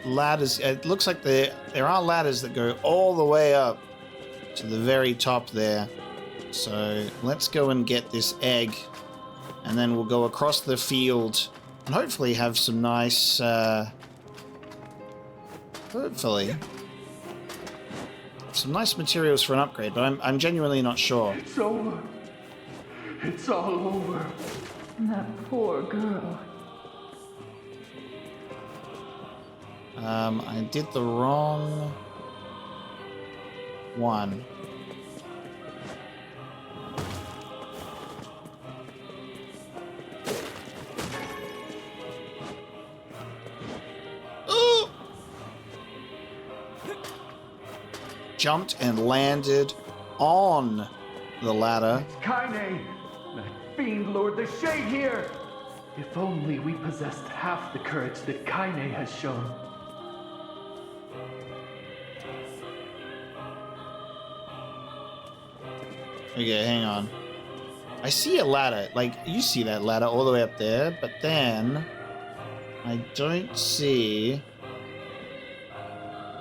[SPEAKER 1] ladders. It looks like there are ladders that go all the way up to the very top there. So let's go and get this egg, and then we'll go across the field and hopefully have some nice, hopefully some nice materials for an upgrade, but I'm genuinely not sure.
[SPEAKER 10] It's over. It's all over. That poor girl.
[SPEAKER 1] I did the wrong one. Ooh! Jumped and landed on the ladder.
[SPEAKER 10] Kaine! That fiend lured the shade here! If only we possessed half the courage that Kaine has shown.
[SPEAKER 1] Okay, hang on. I see a ladder. Like, you see that ladder all the way up there, but then I don't see...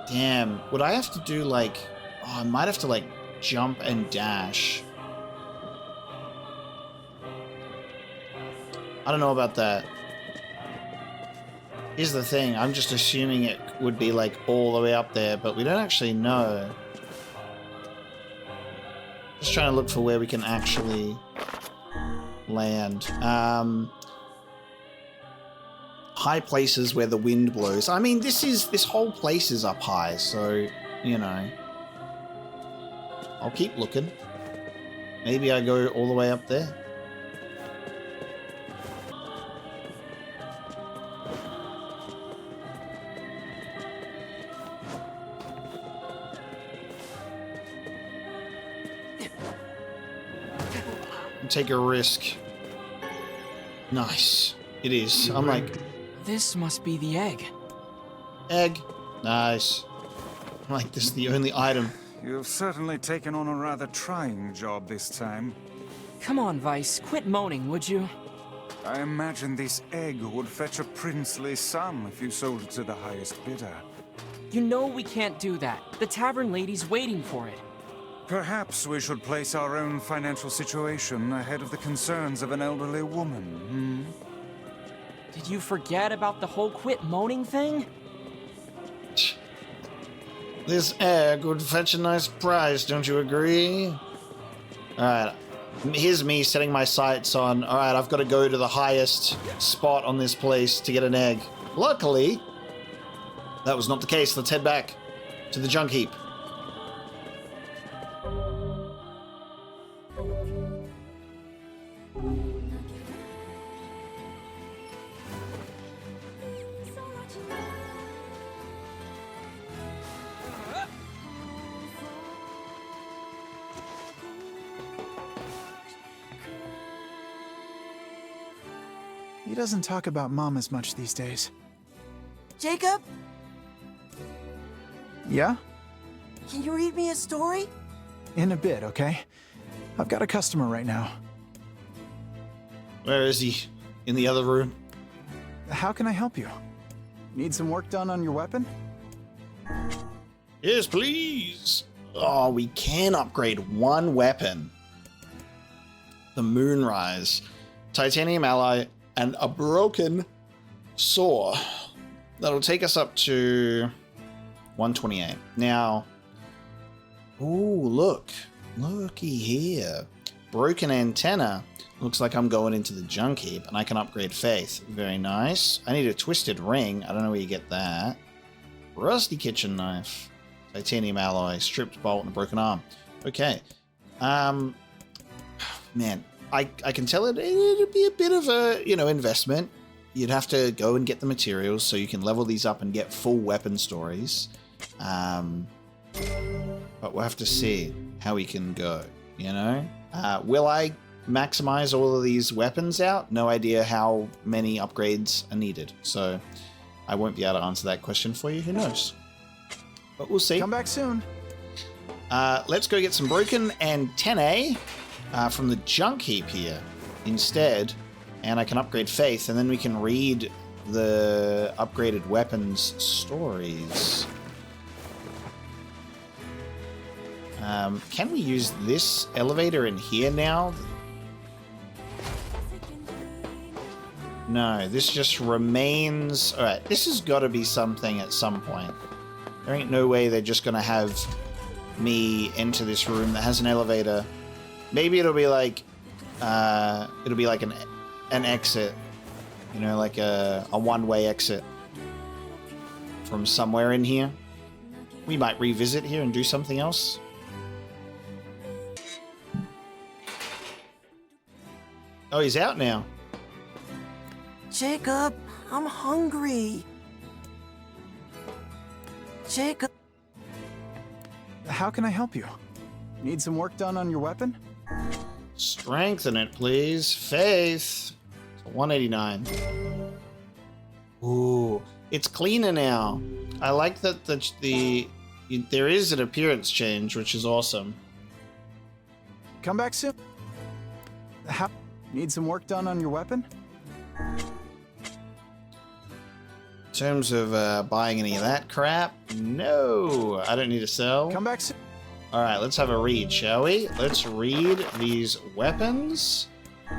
[SPEAKER 1] Damn. Would I have to do, like... Oh, I might have to, like, jump and dash. I don't know about that. Here's the thing. I'm just assuming it would be, like, all the way up there, but we don't actually know. Just trying to look for where we can actually land. High places where the wind blows. I mean, this whole place is up high, so, you know. I'll keep looking. Maybe I go all the way up there. Take a risk. Nice. It is. I'm like...
[SPEAKER 2] This must be the egg.
[SPEAKER 1] Egg. Nice. I'm like, this is the only item.
[SPEAKER 3] You've certainly taken on a rather trying job this time.
[SPEAKER 2] Come on, Vice. Quit moaning, would you?
[SPEAKER 3] I imagine this egg would fetch a princely sum if you sold it to the highest bidder.
[SPEAKER 2] You know we can't do that. The tavern lady's waiting for it.
[SPEAKER 3] Perhaps we should place our own financial situation ahead of the concerns of an elderly woman,
[SPEAKER 2] Did you forget about the whole quit moaning thing?
[SPEAKER 1] This egg would fetch a nice price, don't you agree? Alright, here's me setting my sights on, alright, I've got to go to the highest spot on this place to get an egg. Luckily, that was not the case. Let's head back to the junk heap.
[SPEAKER 11] He doesn't talk about Mom as much these days.
[SPEAKER 12] Jacob,
[SPEAKER 11] Yeah?
[SPEAKER 12] can you read me a story?
[SPEAKER 11] In a bit, okay? I've got a customer right now.
[SPEAKER 1] Where is he? In the other room?
[SPEAKER 11] How can I help you? Need some work done on your weapon?
[SPEAKER 1] Yes, please. Oh, we can upgrade one weapon. The Moonrise. Titanium alloy and a broken saw. That'll take us up to 128. Now, ooh, look. Looky here. Broken antenna. Looks like I'm going into the junk heap, and I can upgrade faith. Very nice. I need a twisted ring. I don't know where you get that. Rusty kitchen knife. Titanium alloy, stripped bolt, and a broken arm. Okay. Man, I can tell it'd be a bit of a, investment. You'd have to go and get the materials so you can level these up and get full weapon stories. But we'll have to see how we can go, Will I maximize all of these weapons out. No idea how many upgrades are needed. So I won't be able to answer that question for you. Who knows? But we'll see.
[SPEAKER 11] Come back soon.
[SPEAKER 1] Let's go get some broken and 10A from the junk heap here instead. And I can upgrade Faith, and then we can read the upgraded weapons stories. Can we use this elevator in here now? No, this just remains... Alright, this has got to be something at some point. There ain't no way they're just going to have me enter this room that has an elevator. Maybe it'll be like... an exit. You know, like a one-way exit from somewhere in here. We might revisit here and do something else. Oh, he's out now.
[SPEAKER 12] Jacob, I'm hungry. Jacob.
[SPEAKER 11] How can I help you? Need some work done on your weapon?
[SPEAKER 1] Strengthen it, please. Faith. 189. Ooh, it's cleaner now. I like that there is an appearance change, which is awesome.
[SPEAKER 11] Come back soon. Need some work done on your weapon?
[SPEAKER 1] In terms of buying any of that crap, no, I don't need to sell.
[SPEAKER 11] Come back soon.
[SPEAKER 1] All right, let's have a read, shall we? Let's read these weapons.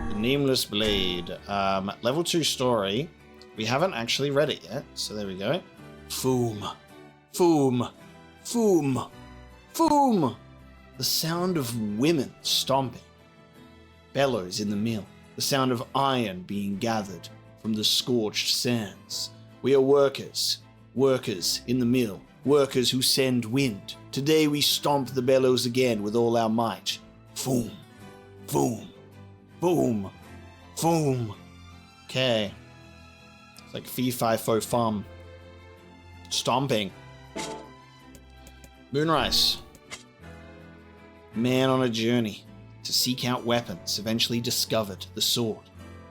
[SPEAKER 1] The Nameless Blade. Level 2 story. We haven't actually read it yet, so there we go. Foom. Foom. Foom. Foom. The sound of women stomping. Bellows in the mill. The sound of iron being gathered from the scorched sands. We are workers. Workers in the mill. Workers who send wind. Today we stomp the bellows again with all our might. Foom. Foom. Boom. Foom. Okay. It's like fee fi fo fum. Stomping. Moonrise. Man on a journey to seek out weapons eventually discovered the sword.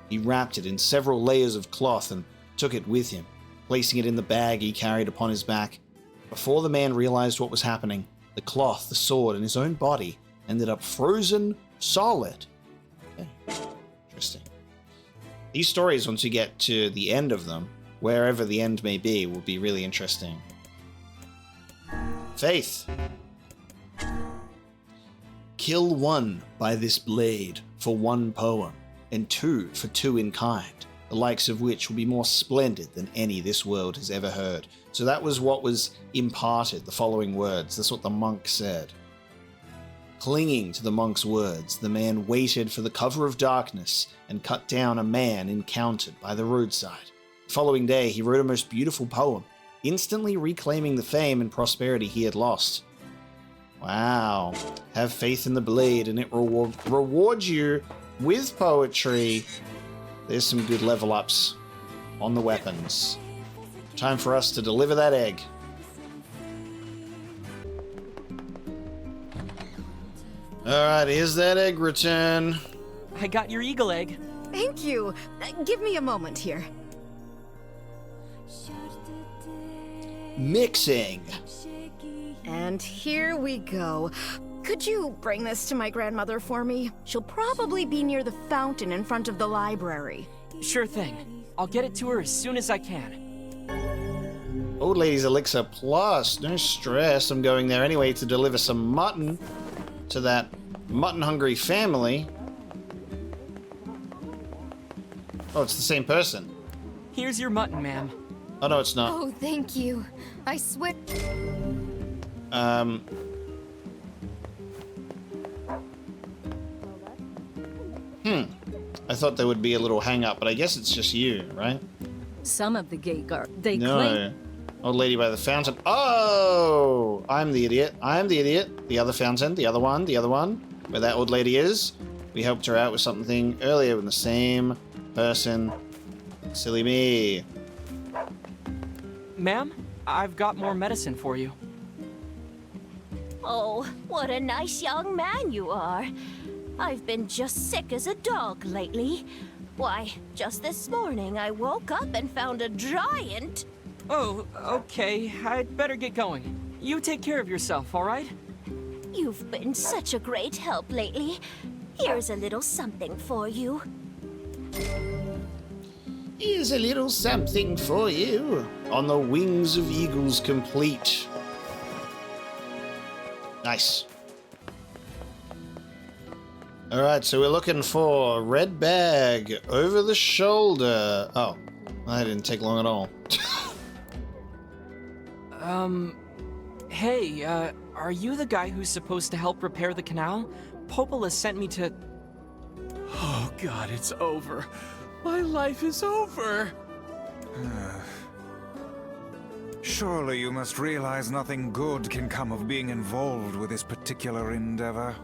[SPEAKER 1] He wrapped it in several layers of cloth and took it with him, placing it in the bag he carried upon his back. Before the man realized what was happening, the cloth, the sword, and his own body ended up frozen solid. Okay. Interesting. These stories, once you get to the end of them, wherever the end may be, will be really interesting. Faith. Kill one by this blade for one poem, and two for two in kind, the likes of which will be more splendid than any this world has ever heard. So that was what was imparted, the following words. That's what the monk said. Clinging to the monk's words, the man waited for the cover of darkness and cut down a man encountered by the roadside. The following day, he wrote a most beautiful poem, instantly reclaiming the fame and prosperity he had lost. Wow. Have faith in the blade and it rewards you with poetry. There's some good level ups on the weapons. Time for us to deliver that egg. Alright, here's that egg return.
[SPEAKER 2] I got your eagle egg.
[SPEAKER 13] Thank you. Give me a moment here.
[SPEAKER 1] Mixing.
[SPEAKER 13] And here we go. Could you bring this to my grandmother for me? She'll probably be near the fountain in front of the library.
[SPEAKER 2] Sure thing. I'll get it to her as soon as I can.
[SPEAKER 1] Old Lady's Elixir Plus. No stress. I'm going there anyway to deliver some mutton to that mutton-hungry family. Oh, it's the same person.
[SPEAKER 2] Here's your mutton, ma'am.
[SPEAKER 1] Oh, no, it's not.
[SPEAKER 8] Oh, thank you. I swear...
[SPEAKER 1] I thought there would be a little hang-up, but I guess it's just you, right?
[SPEAKER 4] Some of the gate guard, they
[SPEAKER 1] No.
[SPEAKER 4] claim...
[SPEAKER 1] Old lady by the fountain. Oh! I'm the idiot. I'm the idiot. The other fountain. The other one. The other one. Where that old lady is. We helped her out with something earlier with the same person. Silly me.
[SPEAKER 2] Ma'am, I've got more medicine for you.
[SPEAKER 14] Oh, what a nice young man you are. I've been just sick as a dog lately. Why, just this morning I woke up and found a giant.
[SPEAKER 2] Oh, okay. I'd better get going. You take care of yourself, all right?
[SPEAKER 14] You've been such a great help lately. Here's a little something for you.
[SPEAKER 1] Here's a little something for you. On the wings of eagles complete. Nice. Alright, so we're looking for red bag over the shoulder. Oh, that didn't take long at all.
[SPEAKER 2] Hey, are you the guy who's supposed to help repair the canal? Popola sent me to...
[SPEAKER 5] Oh god, it's over. My life is over.
[SPEAKER 3] Surely you must realize nothing good can come of being involved with this particular endeavor.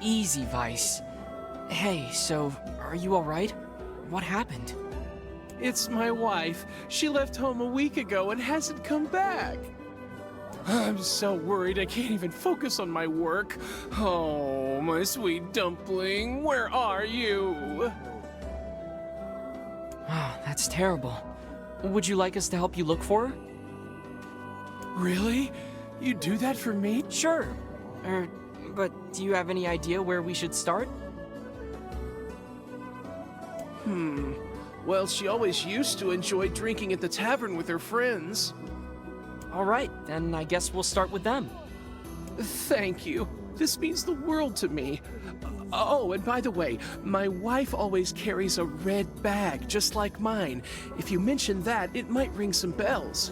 [SPEAKER 2] Easy, Vice. Hey, so, are you alright? What happened?
[SPEAKER 5] It's my wife. She left home a week ago and hasn't come back. I'm so worried I can't even focus on my work. Oh, my sweet dumpling, where are you?
[SPEAKER 2] Wow, that's terrible. Would you like us to help you look for her?
[SPEAKER 5] Really? You do that for me?
[SPEAKER 2] Sure. But do you have any idea where we should start?
[SPEAKER 5] Well, she always used to enjoy drinking at the tavern with her friends.
[SPEAKER 2] Alright, then I guess we'll start with them.
[SPEAKER 5] Thank you. This means the world to me. Oh, and by the way, my wife always carries a red bag, just like mine. If you mention that, it might ring some bells.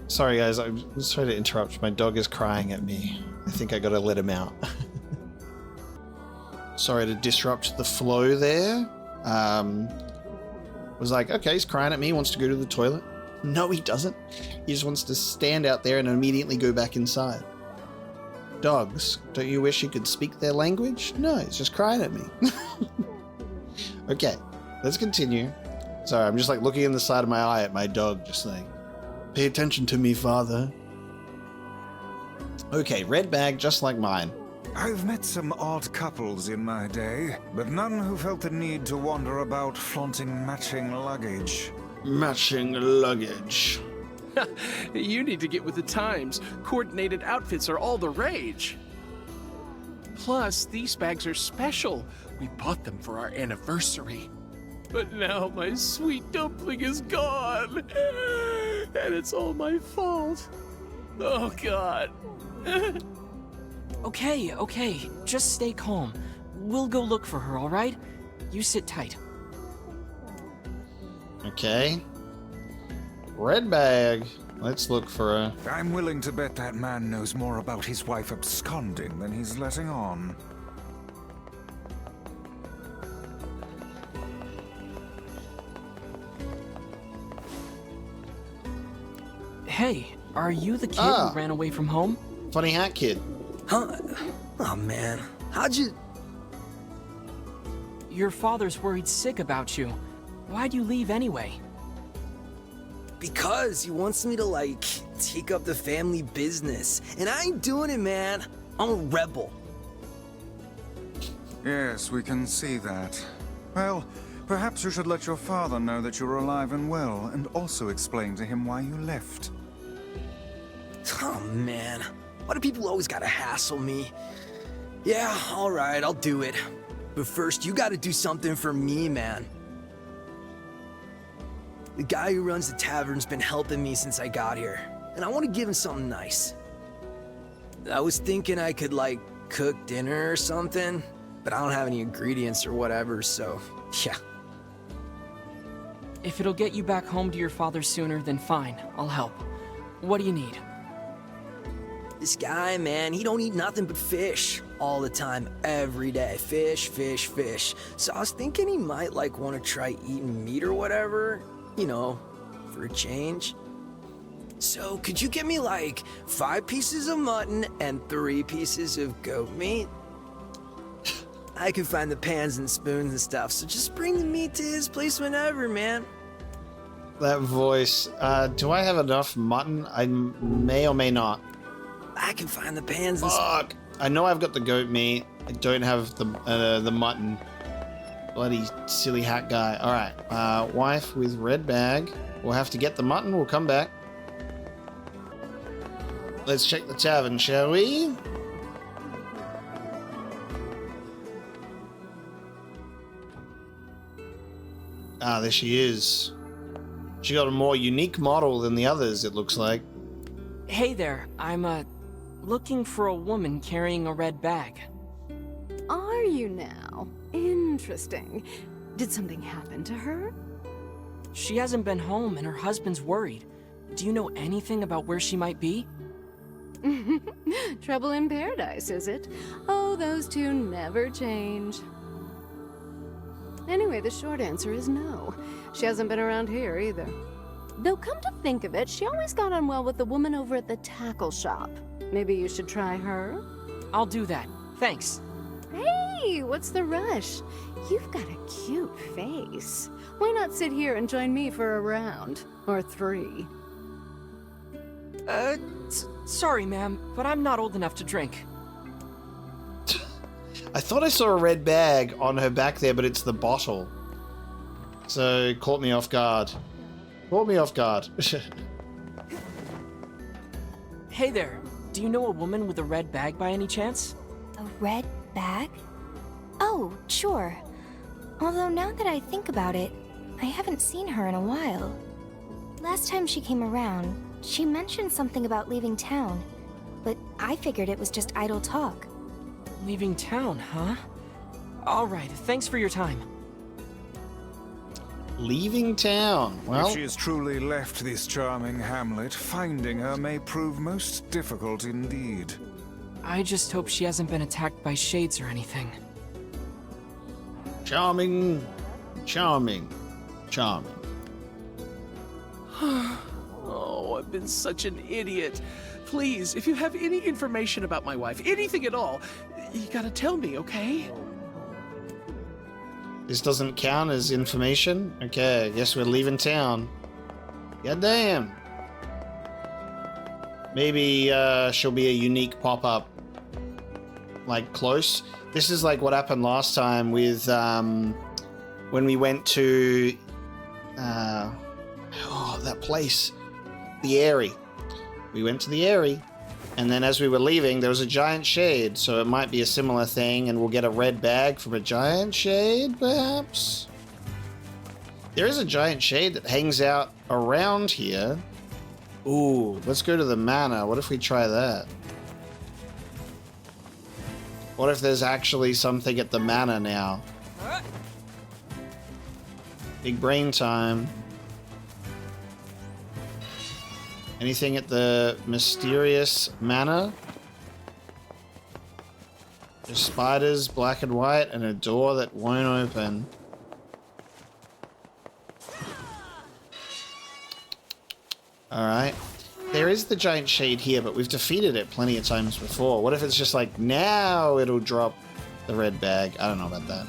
[SPEAKER 1] Sorry guys, I'm sorry to interrupt. My dog is crying at me. I think I gotta let him out. Sorry to disrupt the flow there. Was like, okay, he's crying at me, wants to go to the toilet. No, he doesn't. He just wants to stand out there and immediately go back inside. Dogs, don't you wish you could speak their language? No, he's just crying at me. Okay, let's continue. Sorry, I'm just like looking in the side of my eye at my dog, just like, pay attention to me, father. Okay, red bag just like mine.
[SPEAKER 3] I've met some odd couples in my day, but none who felt the need to wander about flaunting matching luggage.
[SPEAKER 1] Matching luggage.
[SPEAKER 5] You need to get with the times. Coordinated outfits are all the rage. Plus, these bags are special. We bought them for our anniversary. But now my sweet dumpling is gone. And it's all my fault. Oh, God.
[SPEAKER 2] Okay, just stay calm. We'll go look for her, alright? You sit tight.
[SPEAKER 1] Okay. Red bag. Let's look for her.
[SPEAKER 3] I'm willing to bet that man knows more about his wife absconding than he's letting on.
[SPEAKER 2] Hey, are you the kid who ran away from home?
[SPEAKER 1] Funny hat kid.
[SPEAKER 12] Huh? Oh man, how'd you...
[SPEAKER 2] Your father's worried sick about you. Why'd you leave anyway?
[SPEAKER 12] Because he wants me to, like, take up the family business. And I ain't doing it, man. I'm a rebel.
[SPEAKER 3] Yes, we can see that. Well, perhaps you should let your father know that you're alive and well, and also explain to him why you left.
[SPEAKER 12] Oh, man. Why do people always gotta hassle me? Yeah, alright, I'll do it. But first, you gotta do something for me, man. The guy who runs the tavern's been helping me since I got here, and I want to give him something nice. I was thinking I could, like, cook dinner or something, but I don't have any ingredients or whatever, so, yeah.
[SPEAKER 2] If it'll get you back home to your father sooner, then fine, I'll help. What do you need?
[SPEAKER 12] This guy, man, he don't eat nothing but fish all the time, every day. Fish, fish, fish. So I was thinking he might, like, want to try eating meat or whatever. You know, for a change. So, could you get me, like, 5 pieces of mutton and 3 pieces of goat meat? I can find the pans and spoons and stuff, so just bring the meat to his place whenever, man.
[SPEAKER 1] That voice. Do I have enough mutton? I may or may not.
[SPEAKER 12] I can find the pans and
[SPEAKER 1] Fuck. I know I've got the goat meat. I don't have the mutton. Bloody silly hat guy. All right, wife with red bag. We'll have to get the mutton. We'll come back. Let's check the tavern, shall we? Ah, there she is. She got a more unique model than the others, it looks like.
[SPEAKER 2] Hey there, I'm, looking for a woman carrying a red bag.
[SPEAKER 7] Are you now? Interesting. Did something happen to her?
[SPEAKER 2] She hasn't been home and her husband's worried. Do you know anything about where she might be?
[SPEAKER 7] Trouble in paradise, is it? Oh, those two never change. Anyway, the short answer is no. She hasn't been around here either. Though come to think of it, she always got on well with the woman over at the tackle shop. Maybe you should try her?
[SPEAKER 2] I'll do that. Thanks.
[SPEAKER 7] Hey, what's the rush? You've got a cute face. Why not sit here and join me for a round? Or 3?
[SPEAKER 2] Sorry, ma'am, but I'm not old enough to drink.
[SPEAKER 1] I thought I saw a red bag on her back there, but it's the bottle. So, caught me off guard. Caught me off guard.
[SPEAKER 2] Hey there, do you know a woman with a red bag by any chance?
[SPEAKER 15] A red bag? Oh, sure. Although now that I think about it, I haven't seen her in a while. Last time she came around, she mentioned something about leaving town, but I figured it was just idle talk.
[SPEAKER 2] Leaving town, huh? Alright, thanks for your time.
[SPEAKER 1] Leaving town. Well,
[SPEAKER 3] if she has truly left this charming hamlet, finding her may prove most difficult indeed.
[SPEAKER 2] I just hope she hasn't been attacked by shades or anything.
[SPEAKER 1] Charming, charming, charming.
[SPEAKER 5] Oh, I've been such an idiot. Please, if you have any information about my wife, anything at all, you gotta tell me, okay?
[SPEAKER 1] This doesn't count as information? Okay, I guess we're leaving town. Goddamn. Maybe she'll be a unique pop-up. Like, close. This is like what happened last time with, when we went to, that place. The Airy. We went to the Airy. And then as we were leaving, there was a giant shade, so it might be a similar thing, and we'll get a red bag from a giant shade, perhaps? There is a giant shade that hangs out around here. Ooh, let's go to the manor. What if we try that? What if there's actually something at the manor now? Big brain time. Anything at the mysterious manor? There's spiders, black and white, and a door that won't open. Alright. There is the giant shade here, but we've defeated it plenty of times before. What if it's just like, now it'll drop the red bag? I don't know about that.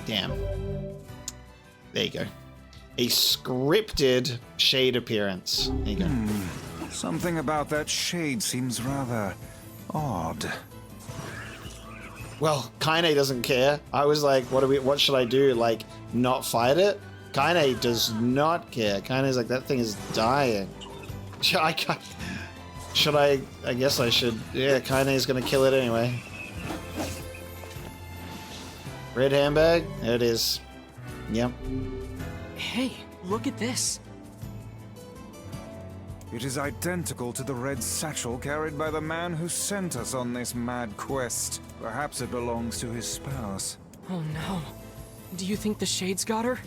[SPEAKER 1] Damn. There you go. A scripted shade appearance. There you go.
[SPEAKER 3] Something about that shade seems rather odd.
[SPEAKER 1] Well, Kaine doesn't care. I was like, what should I do? Like, not fight it? Kaine does not care. Kaine's like, that thing is dying. I guess I should. Yeah, Kaine's gonna kill it anyway. Red handbag? There it is. Yep.
[SPEAKER 2] Hey, look at this.
[SPEAKER 3] It is identical to the red satchel carried by the man who sent us on this mad quest. Perhaps it belongs to his spouse.
[SPEAKER 2] Oh no. Do you think the shades got her?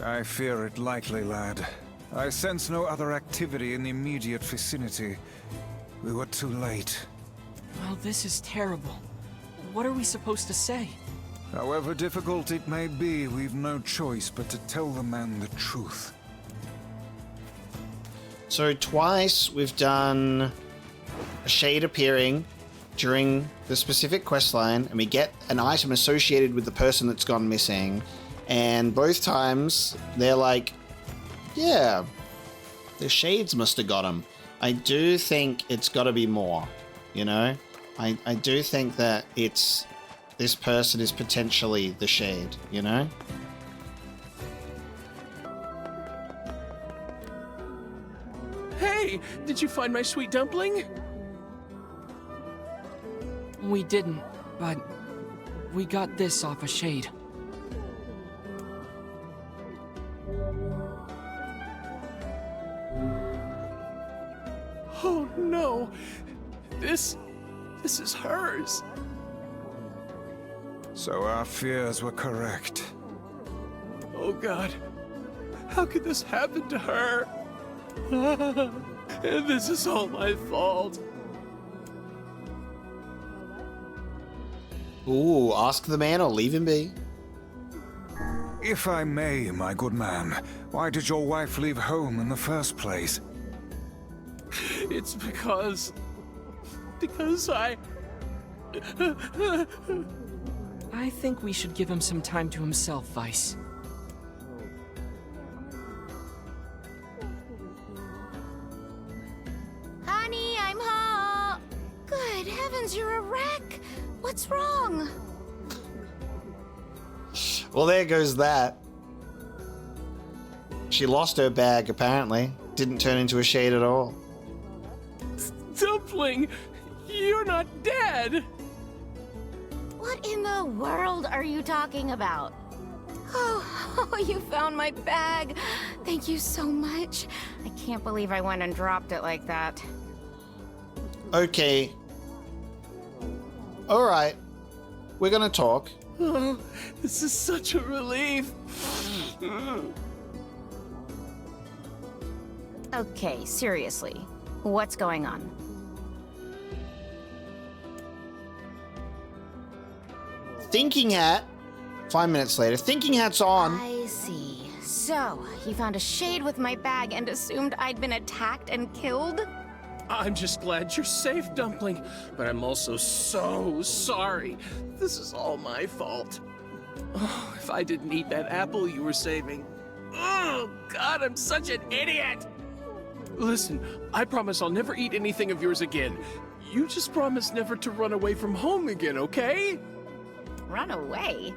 [SPEAKER 3] I fear it likely, lad. I sense no other activity in the immediate vicinity. We were too late.
[SPEAKER 2] Well, this is terrible. What are we supposed to say?
[SPEAKER 3] However difficult it may be, we've no choice but to tell the man the truth.
[SPEAKER 1] So twice we've done a shade appearing during the specific quest line, and we get an item associated with the person that's gone missing, and both times they're like, yeah, the shades must have got him. I do think it's got to be more, you know? I do think that this person is potentially the shade, you know?
[SPEAKER 5] Hey, did you find my sweet dumpling?
[SPEAKER 2] We didn't, but we got this off a shade.
[SPEAKER 5] Oh no, this is hers.
[SPEAKER 3] So our fears were correct.
[SPEAKER 5] Oh God, how could this happen to her? And this is all my fault.
[SPEAKER 1] Ooh, ask the man or leave him be.
[SPEAKER 3] If I may, my good man, why did your wife leave home in the first place?
[SPEAKER 5] It's because I
[SPEAKER 2] think we should give him some time to himself, Vice.
[SPEAKER 13] Honey, I'm home. Good heavens, you're a wreck. What's wrong?
[SPEAKER 1] Well, there goes that. She lost her bag, apparently. Didn't turn into a shade at all.
[SPEAKER 5] Dumpling, you're not dead.
[SPEAKER 13] What in the world are you talking about? Oh, you found my bag. Thank you so much. I can't believe I went and dropped it like that.
[SPEAKER 1] Okay. Alright. We're gonna talk.
[SPEAKER 5] Oh, this is such a relief.
[SPEAKER 13] Okay, seriously. What's going on?
[SPEAKER 1] Thinking hat. 5 minutes later. Thinking hat's on.
[SPEAKER 13] I see. So, you found a shade with my bag and assumed I'd been attacked and killed?
[SPEAKER 5] I'm just glad you're safe, Dumpling, but I'm also so sorry. This is all my fault. Oh, if I didn't eat that apple you were saving. Oh, God, I'm such an idiot! Listen, I promise I'll never eat anything of yours again. You just promise never to run away from home again, okay?
[SPEAKER 13] Run away?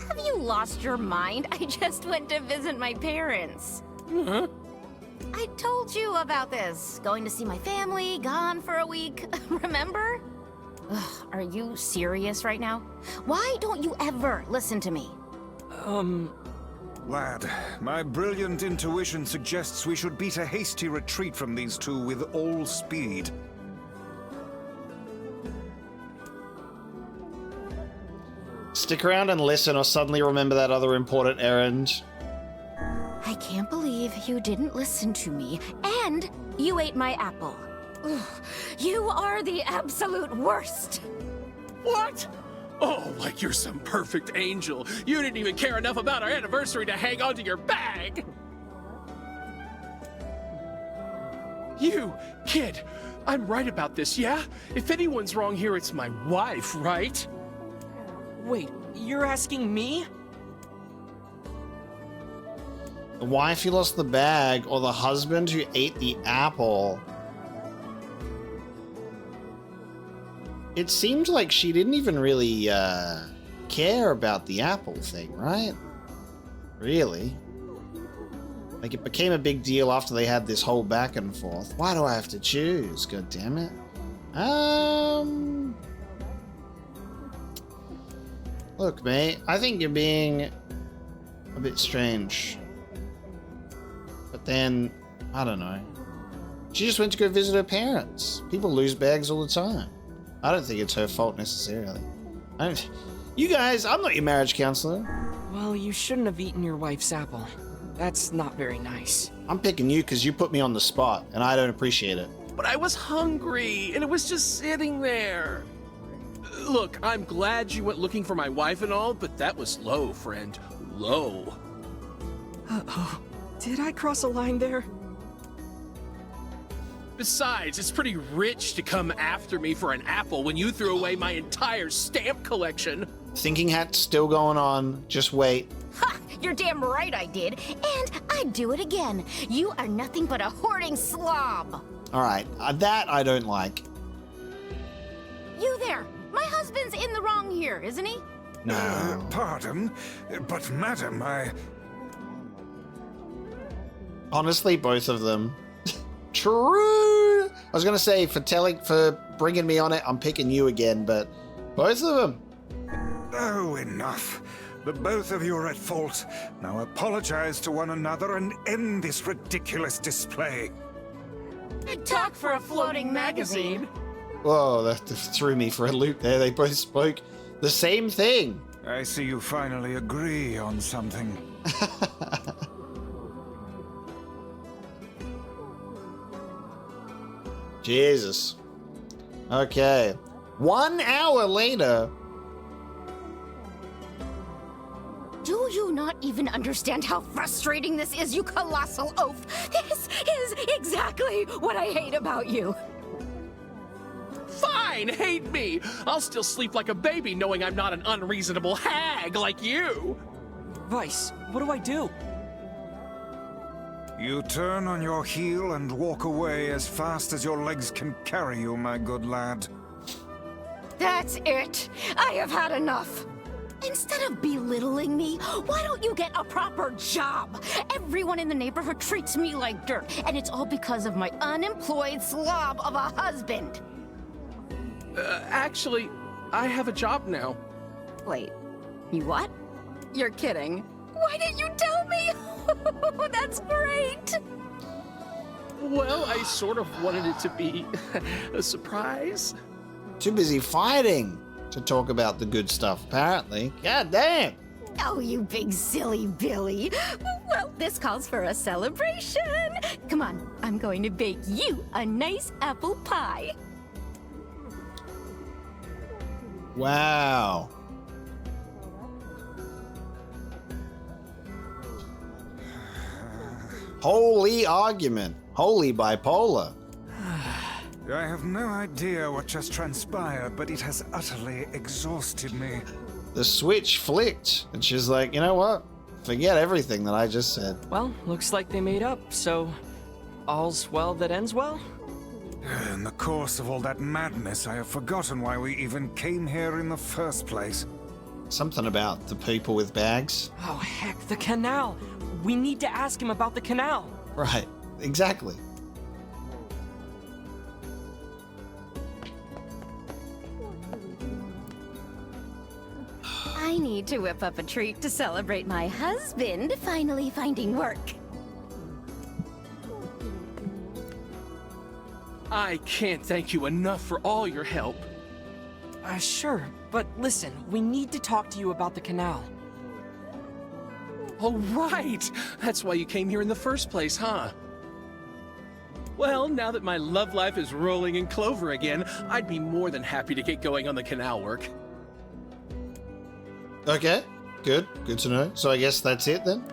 [SPEAKER 13] Have you lost your mind? I just went to visit my parents.
[SPEAKER 5] Huh?
[SPEAKER 13] I told you about this. Going to see my family, gone for a week. Remember? Ugh, are you serious right now? Why don't you ever listen to me?
[SPEAKER 3] Lad, my brilliant intuition suggests we should beat a hasty retreat from these two with all speed.
[SPEAKER 1] Stick around and listen or suddenly remember that other important errand.
[SPEAKER 13] I can't believe you didn't listen to me, and you ate my apple. Ugh, you are the absolute worst.
[SPEAKER 5] What? Oh, like you're some perfect angel. You didn't even care enough about our anniversary to hang on to your bag. You, kid, I'm right about this, yeah? If anyone's wrong here, it's my wife, right?
[SPEAKER 2] Wait, you're asking me?
[SPEAKER 1] The wife who lost the bag or the husband who ate the apple? It seemed like she didn't even really care about the apple thing, right? Really? Like, it became a big deal after they had this whole back and forth. Why do I have to choose? God damn it. Look, mate, I think you're being a bit strange. But then, I don't know. She just went to go visit her parents. People lose bags all the time. I don't think it's her fault necessarily. You guys, I'm not your marriage counselor.
[SPEAKER 2] Well, you shouldn't have eaten your wife's apple. That's not very nice.
[SPEAKER 1] I'm picking you because you put me on the spot, and I don't appreciate it.
[SPEAKER 5] But I was hungry, and it was just sitting there. Look, I'm glad you went looking for my wife and all, but that was low, friend. Low.
[SPEAKER 2] Uh-oh. Did I cross a line there?
[SPEAKER 5] Besides, it's pretty rich to come after me for an apple when you threw away my entire stamp collection.
[SPEAKER 1] Thinking hat's still going on. Just wait.
[SPEAKER 13] Ha! You're damn right I did. And I'd do it again. You are nothing but a hoarding slob.
[SPEAKER 1] All right, that I don't like.
[SPEAKER 13] You there. My husband's in the wrong here, isn't he?
[SPEAKER 1] No.
[SPEAKER 3] Pardon, but madam,
[SPEAKER 1] Honestly, both of them. True. I was gonna say for bringing me on it, I'm picking you again, but both of them.
[SPEAKER 3] Oh, enough. The both of you are at fault. Now apologize to one another and end this ridiculous display.
[SPEAKER 13] Big talk for a floating magazine.
[SPEAKER 1] Whoa, that threw me for a loop there. They both spoke the same thing.
[SPEAKER 3] I see you finally agree on something.
[SPEAKER 1] Jesus. Okay. 1 hour later.
[SPEAKER 13] Do you not even understand how frustrating this is, you colossal oaf? This is exactly what I hate about you.
[SPEAKER 5] Fine, hate me. I'll still sleep like a baby knowing I'm not an unreasonable hag like you.
[SPEAKER 2] Vice, what do I do?
[SPEAKER 3] You turn on your heel and walk away as fast as your legs can carry you, my good lad.
[SPEAKER 13] That's it. I have had enough. Instead of belittling me, why don't you get a proper job? Everyone in the neighborhood treats me like dirt, and it's all because of my unemployed slob of a husband.
[SPEAKER 5] Actually, I have a job now.
[SPEAKER 13] Wait, you what? You're kidding. Why didn't you tell me? That's great.
[SPEAKER 5] Well, I sort of wanted it to be a surprise.
[SPEAKER 1] Too busy fighting to talk about the good stuff, apparently. God damn.
[SPEAKER 13] Oh, you big silly Billy. Well, this calls for a celebration. Come on, I'm going to bake you a nice apple pie.
[SPEAKER 1] Wow. Holy argument. Holy bipolar.
[SPEAKER 3] I have no idea what just transpired, but it has utterly exhausted me.
[SPEAKER 1] The switch flicked, and she's like, you know what? Forget everything that I just said.
[SPEAKER 2] Well, looks like they made up, so all's well that ends well?
[SPEAKER 3] In the course of all that madness, I have forgotten why we even came here in the first place.
[SPEAKER 1] Something about the people with bags.
[SPEAKER 2] Oh, heck, the canal. We need to ask him about the canal.
[SPEAKER 1] Right, exactly.
[SPEAKER 13] I need to whip up a treat to celebrate my husband finally finding work.
[SPEAKER 5] I can't thank you enough for all your help.
[SPEAKER 2] Sure, but listen, we need to talk to you about the canal.
[SPEAKER 5] Oh, right! That's why you came here in the first place, huh? Well, now that my love life is rolling in clover again, I'd be more than happy to get going on the canal work.
[SPEAKER 1] Okay, good. Good to know. So I guess that's it then?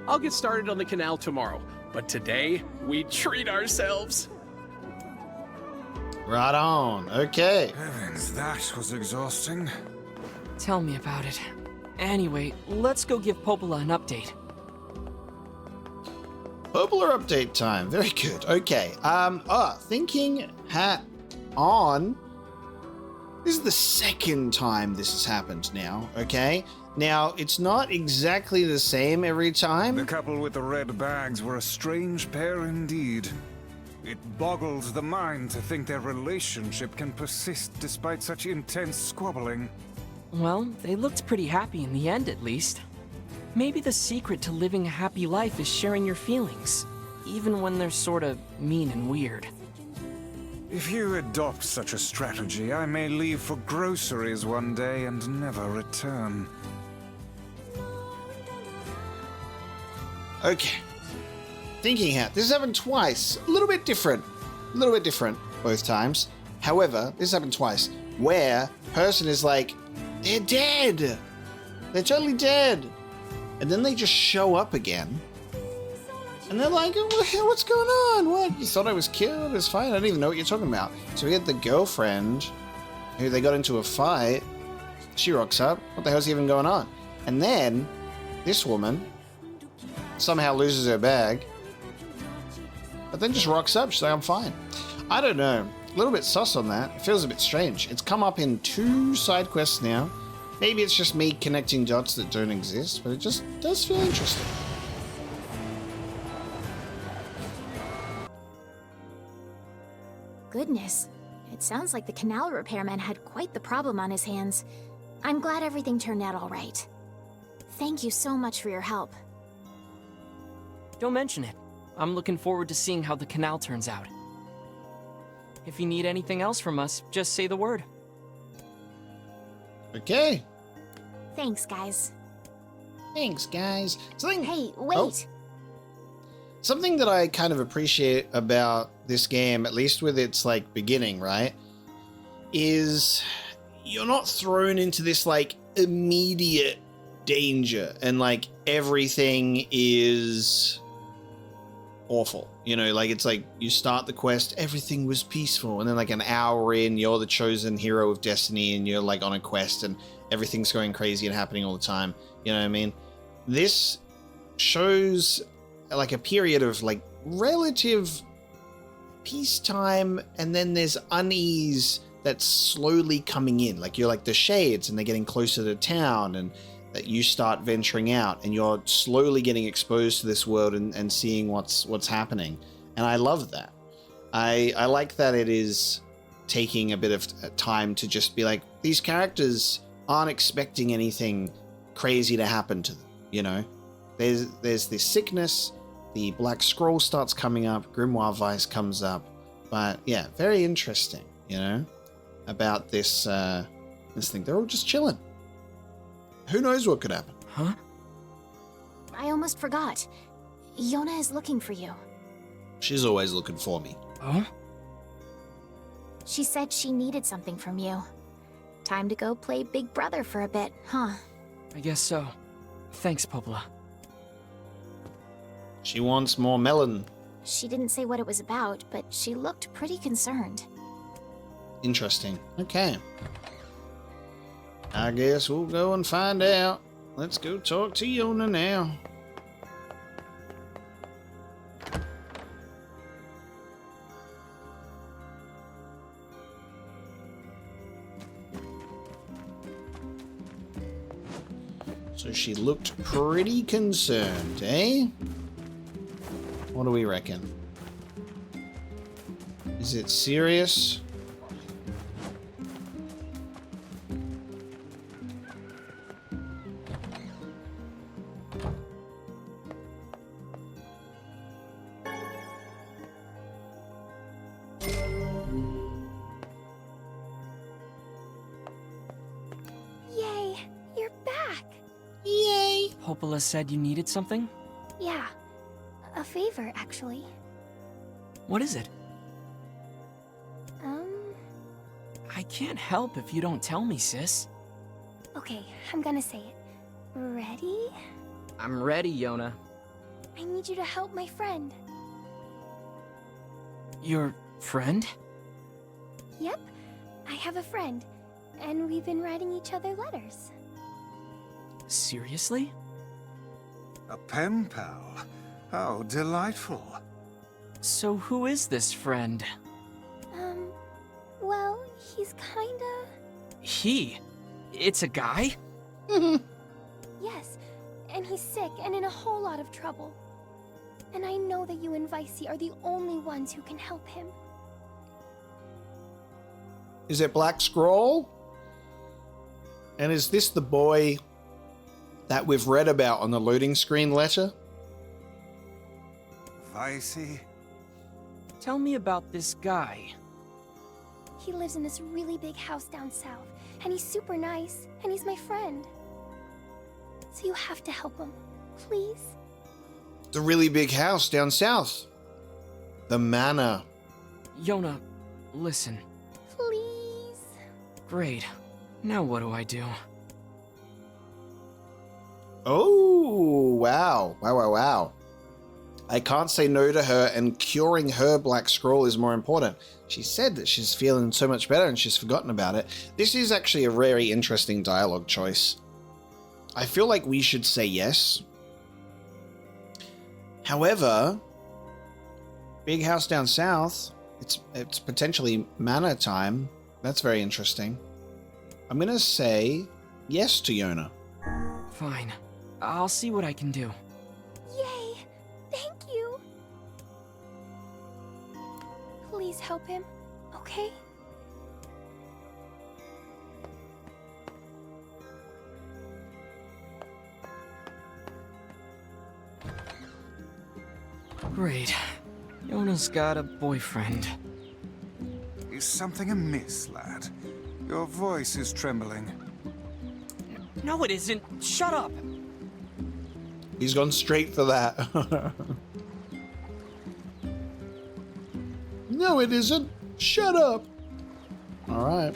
[SPEAKER 5] I'll get started on the canal tomorrow, but today, we treat ourselves.
[SPEAKER 1] Right on. Okay.
[SPEAKER 3] Heavens, that was exhausting.
[SPEAKER 2] Tell me about it. Anyway, let's go give Popola an update.
[SPEAKER 1] Popola update time. Very good. Okay. Thinking hat on. This is the second time this has happened now, okay? Now, it's not exactly the same every time.
[SPEAKER 3] The couple with the red bags were a strange pair indeed. It boggles the mind to think their relationship can persist despite such intense squabbling.
[SPEAKER 2] Well, they looked pretty happy in the end, at least. Maybe the secret to living a happy life is sharing your feelings, even when they're sorta mean and weird.
[SPEAKER 3] If you adopt such a strategy, I may leave for groceries one day and never return.
[SPEAKER 1] Okay. Thinking hat. This has happened twice. A little bit different. A little bit different both times. However, this happened twice where person is like, they're dead. They're totally dead. And then they just show up again. And they're like, oh, what's going on? What? You thought I was killed? It's fine. I don't even know what you're talking about. So we had the girlfriend who they got into a fight. She rocks up. What the hell's even going on? And then this woman somehow loses her bag, but then just rocks up. She's like, I'm fine. I don't know. A little bit sus on that. It feels a bit strange. It's come up in 2 side quests now. Maybe it's just me connecting dots that don't exist, but it just does feel interesting.
[SPEAKER 8] Goodness, it sounds like the canal repairman had quite the problem on his hands. I'm glad everything turned out all right. Thank you so much for your help.
[SPEAKER 2] Don't mention it. I'm looking forward to seeing how the canal turns out. If you need anything else from us, just say the word.
[SPEAKER 1] Okay.
[SPEAKER 8] Thanks, guys.
[SPEAKER 1] Thanks, guys.
[SPEAKER 8] Hey, wait!
[SPEAKER 1] Something that I kind of appreciate about this game, at least with its, like, beginning, right, is you're not thrown into this, like, immediate danger and, like, everything is awful. You know, like, it's like you start the quest, everything was peaceful, and then, like, an hour in, you're the chosen hero of destiny, and you're, like, on a quest, and everything's going crazy and happening all the time. You know what I mean? This shows like a period of like relative peacetime, and then there's unease that's slowly coming in. Like you're like the shades and they're getting closer to town, and that you start venturing out and you're slowly getting exposed to this world and seeing what's happening. And I love that. I like that it is taking a bit of time to just be like, these characters aren't expecting anything crazy to happen to them, you know? There's this sickness, the Black Scroll starts coming up, Grimoire Vice comes up, but yeah, very interesting, you know, about this this thing. They're all just chilling. Who knows what could happen?
[SPEAKER 2] Huh?
[SPEAKER 8] I almost forgot. Yonah is looking for you.
[SPEAKER 1] She's always looking for me.
[SPEAKER 2] Oh?
[SPEAKER 8] She said she needed something from you. Time to go play Big Brother for a bit, huh?
[SPEAKER 2] I guess so. Thanks, Popola.
[SPEAKER 1] She wants more melon.
[SPEAKER 8] She didn't say what it was about, but she looked pretty concerned.
[SPEAKER 1] Interesting. Okay. I guess we'll go and find out. Let's go talk to Yonah now. So she looked pretty concerned, eh? What do we reckon? Is it serious?
[SPEAKER 15] Yay, you're back.
[SPEAKER 2] Yay! Popola said you needed something?
[SPEAKER 15] Yeah, a favor, actually.
[SPEAKER 2] What is it?
[SPEAKER 15] Um,
[SPEAKER 2] I can't help if you don't tell me, sis.
[SPEAKER 15] Okay, I'm gonna say it. Ready?
[SPEAKER 2] I'm ready, Yonah.
[SPEAKER 15] I need you to help my friend.
[SPEAKER 2] Your friend?
[SPEAKER 15] Yep, I have a friend, and we've been writing each other letters.
[SPEAKER 2] Seriously?
[SPEAKER 3] A pen pal? How delightful.
[SPEAKER 2] So who is this friend?
[SPEAKER 15] Well, he's kinda...
[SPEAKER 2] He? It's a guy?
[SPEAKER 15] Yes, and he's sick and in a whole lot of trouble. And I know that you and Vicey are the only ones who can help him.
[SPEAKER 1] Is it Black Scroll? And is this the boy that we've read about on the loading screen letter?
[SPEAKER 3] Vicey?
[SPEAKER 2] Tell me about this guy.
[SPEAKER 15] He lives in this really big house down south, and he's super nice, and he's my friend. So you have to help him, please?
[SPEAKER 1] The really big house down south. The manor.
[SPEAKER 2] Yonah, listen.
[SPEAKER 15] Please?
[SPEAKER 2] Great. Now what do I do?
[SPEAKER 1] Oh, wow. Wow. I can't say no to her, and curing her black scroll is more important. She said that she's feeling so much better and she's forgotten about it. This is actually a very interesting dialogue choice. I feel like we should say yes. However, big house down south, it's potentially manor time. That's very interesting. I'm gonna say yes to Yonah.
[SPEAKER 2] Fine. I'll see what I can do.
[SPEAKER 15] Yay! Thank you! Please help him, okay?
[SPEAKER 2] Great. Yonah's got a boyfriend.
[SPEAKER 3] Is something amiss, lad? Your voice is trembling.
[SPEAKER 2] No, it isn't. Shut up.
[SPEAKER 1] He's gone straight for that. No, it isn't. Shut up. All right.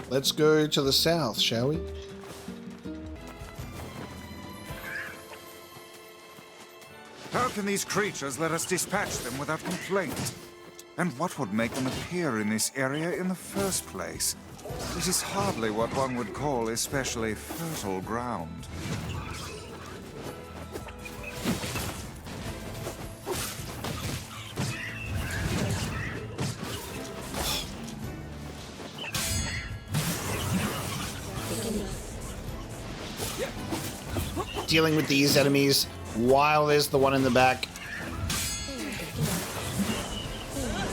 [SPEAKER 1] Let's go to the south, shall we?
[SPEAKER 3] How can these creatures let us dispatch them without complaint? And what would make them appear in this area in the first place? It is hardly what one would call especially fertile ground.
[SPEAKER 1] Dealing with these enemies while there's the one in the back.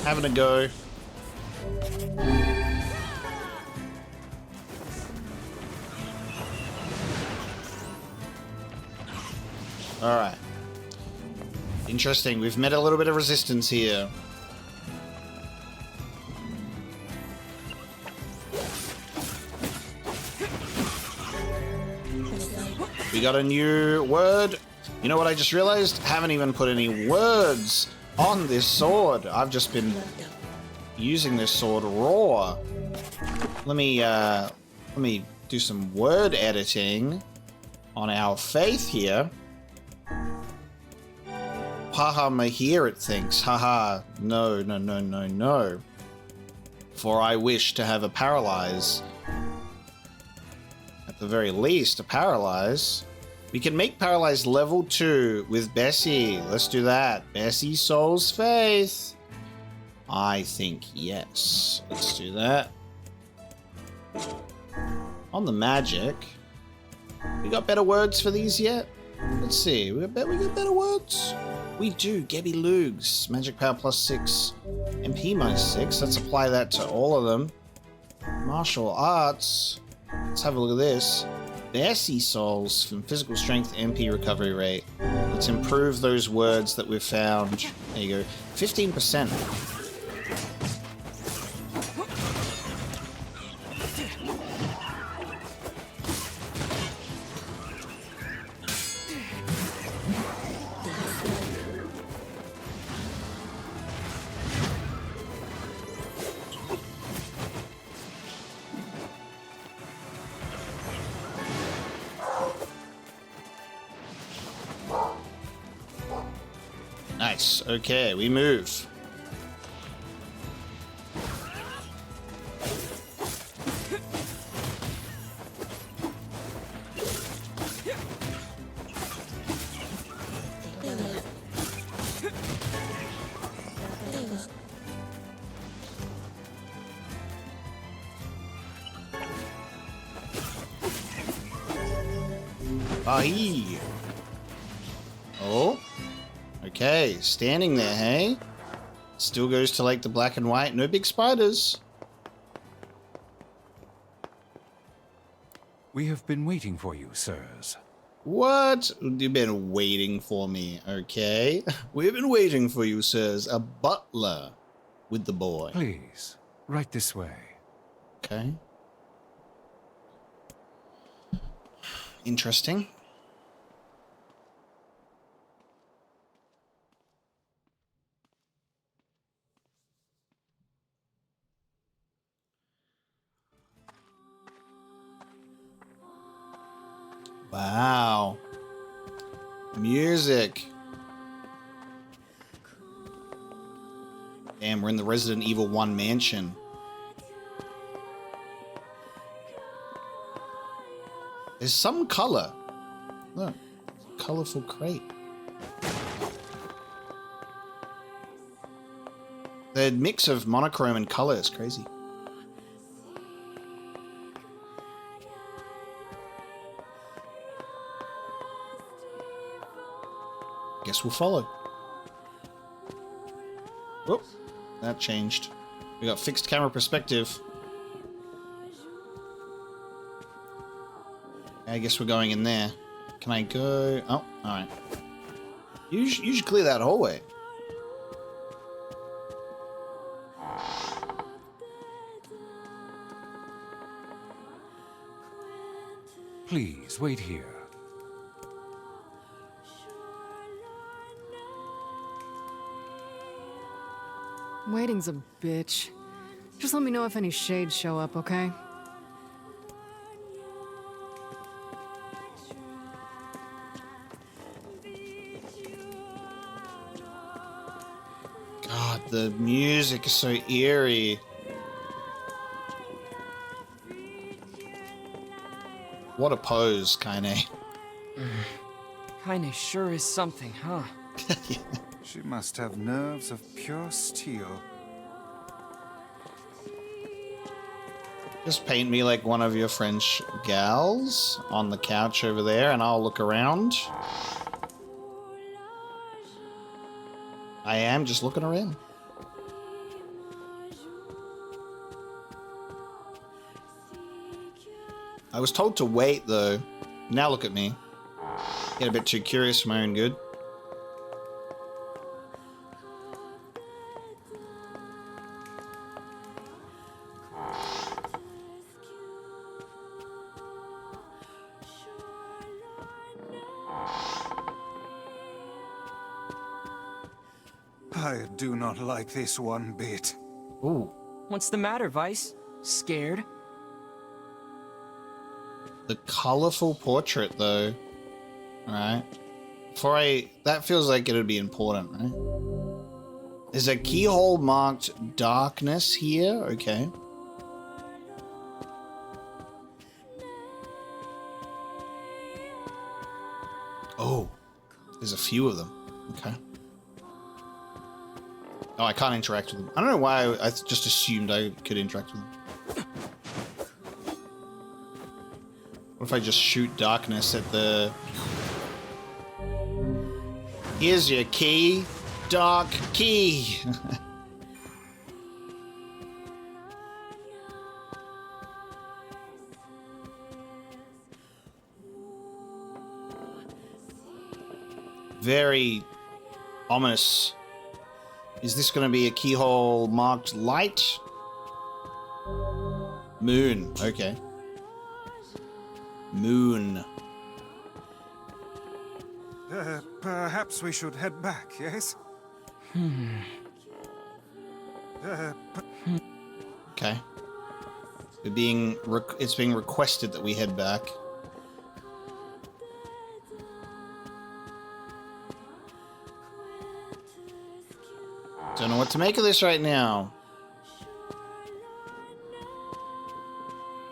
[SPEAKER 1] Having a go. Alright. Interesting. We've met a little bit of resistance here. We got a new word. You know what I just realized? Haven't even put any words on this sword. I've just been using this sword raw. Let me do some word editing on our faith here. Haha, Mahir, it thinks. Haha, no, no, no, no, no. For I wish to have a paralyze. At the very least, a paralyze. We can make paralyze level 2 with Bessie. Let's do that. Bessie Soul's Faith. I think yes. Let's do that. On the magic. We got better words for these yet? Let's see. We got better words? We do. Gebby Lugs. Magic power plus 6. MP minus 6. Let's apply that to all of them. Martial arts. Let's have a look at this. Bessie Souls from physical strength, MP recovery rate. Let's improve those words that we've found. There you go. 15%. Nice. Okay, we move. Ahi. Oh. Okay, standing there, hey? Still goes to like the black and white. No big spiders.
[SPEAKER 6] We have been waiting for you, sirs.
[SPEAKER 1] What? You've been waiting for me, okay? We've been waiting for you, sirs. A butler with the boy.
[SPEAKER 6] Please, right this way.
[SPEAKER 1] Okay. Interesting. Wow. Music. Damn, we're in the Resident Evil 1 mansion. There's some color. Look, colorful crate. The mix of monochrome and color is crazy. Guess we'll follow. Whoop, that changed. We got fixed camera perspective. I guess we're going in there. Can I go? Oh, alright. You should clear that hallway.
[SPEAKER 6] Please, wait here.
[SPEAKER 7] Waiting's a bitch. Just let me know if any shades show up, okay?
[SPEAKER 1] God, the music is so eerie. What a pose, Kaine.
[SPEAKER 2] Kaine sure is something, huh?
[SPEAKER 3] She must have nerves of pure steel.
[SPEAKER 1] Just paint me like one of your French gals on the couch over there, and I'll look around. I am just looking around. I was told to wait, though. Now look at me. Get a bit too curious for my own good.
[SPEAKER 3] I do not like this one bit.
[SPEAKER 1] Ooh.
[SPEAKER 2] What's the matter, Vice? Scared?
[SPEAKER 1] The colorful portrait, though. Alright. That feels like it would be important, right? There's a keyhole marked darkness here. Okay. Oh. There's a few of them. Okay. Oh, I can't interact with them. I don't know why I just assumed I could interact with them. What if I just shoot darkness at the... Here's your key. Dark key. Very ominous. Is this going to be a keyhole marked light? Moon. Okay. Moon.
[SPEAKER 3] Perhaps we should head back, yes?
[SPEAKER 1] Okay. It's being requested that we head back. Don't know what to make of this right now.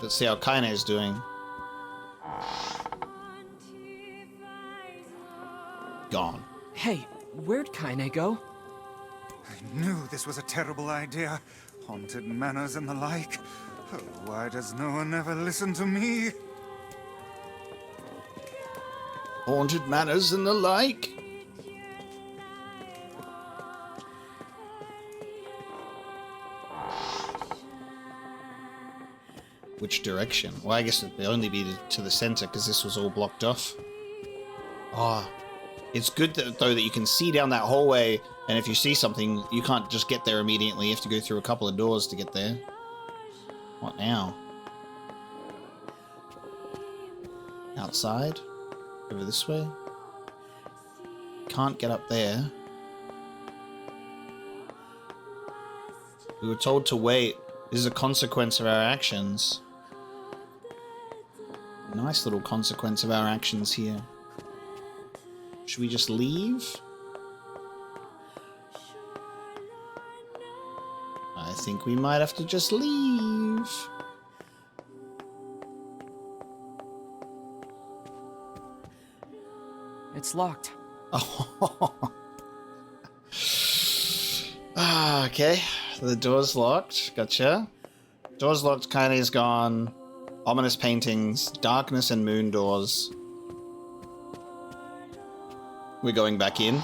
[SPEAKER 1] Let's see how Kaine is doing. Gone.
[SPEAKER 2] Hey, where'd Kaine go?
[SPEAKER 3] I knew this was a terrible idea. Haunted manors and the like. Oh, why does no one ever listen to me?
[SPEAKER 1] Haunted manors and the like. Which direction? Well, I guess it'd only be to the center because this was all blocked off. Oh, it's good though that you can see down that hallway, and if you see something, you can't just get there immediately. You have to go through a couple of doors to get there. What now? Outside? Over this way? Can't get up there. We were told to wait. This is a consequence of our actions. Nice little consequence of our actions here. Should we just leave? I think we might have to just leave.
[SPEAKER 2] It's locked.
[SPEAKER 1] Oh. Okay. The door's locked. Gotcha. Door's locked. Kaine's gone. Ominous paintings. Darkness and moon doors. We're going back in.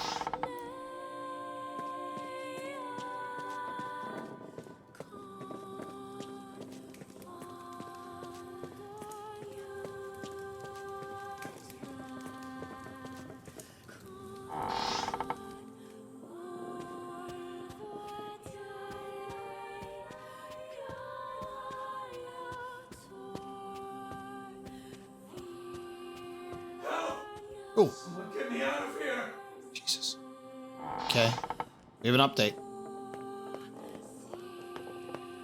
[SPEAKER 1] Oh.
[SPEAKER 6] Someone get me out of here.
[SPEAKER 1] Jesus. Okay. We have an update.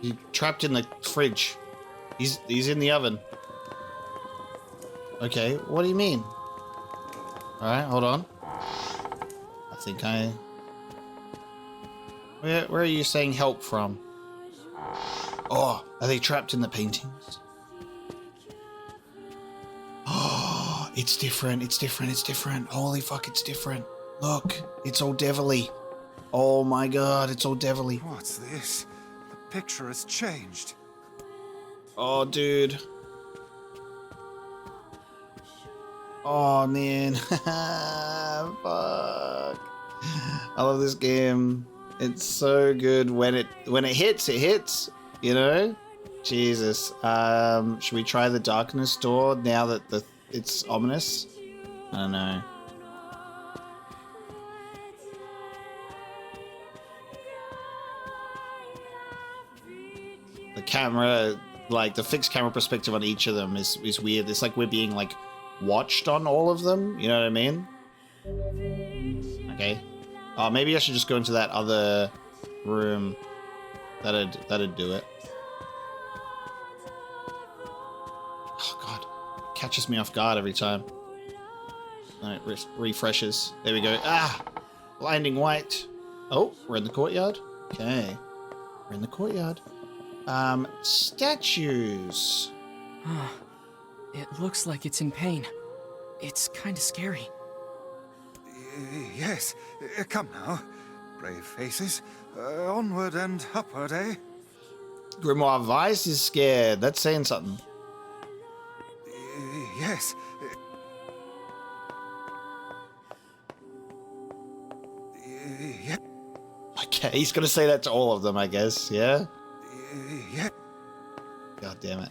[SPEAKER 1] He's trapped in the fridge. He's in the oven. Okay, what do you mean? Alright, hold on. I think I... Where are you saying help from? Oh, are they trapped in the paintings? Oh, it's different, it's different, it's different. Holy fuck, it's different. Look, it's all devilly. Oh my god, it's all devilly.
[SPEAKER 3] What's this? The picture has changed.
[SPEAKER 1] Oh, dude. Oh, man. Fuck. I love this game. It's so good. When it hits, it hits. You know? Jesus. Should we try the darkness door now that it's ominous? I don't know. The camera, like the fixed camera perspective on each of them is weird. It's like we're being like watched on all of them. You know what I mean? Okay. Oh, maybe I should just go into that other room. That'd do it. Oh god, catches me off guard every time. Alright, refreshes. There we go. Ah, blinding white. Oh, we're in the courtyard. Okay, we're in the courtyard. Statues.
[SPEAKER 2] It looks like it's in pain. It's kind of scary.
[SPEAKER 3] Yes, come now. Brave faces. Onward and upward, eh?
[SPEAKER 1] Grimoire Vice is scared. That's saying something.
[SPEAKER 3] Yes. Yeah.
[SPEAKER 1] Okay, he's gonna say that to all of them, I guess. Yeah.
[SPEAKER 3] Yeah.
[SPEAKER 1] God damn it.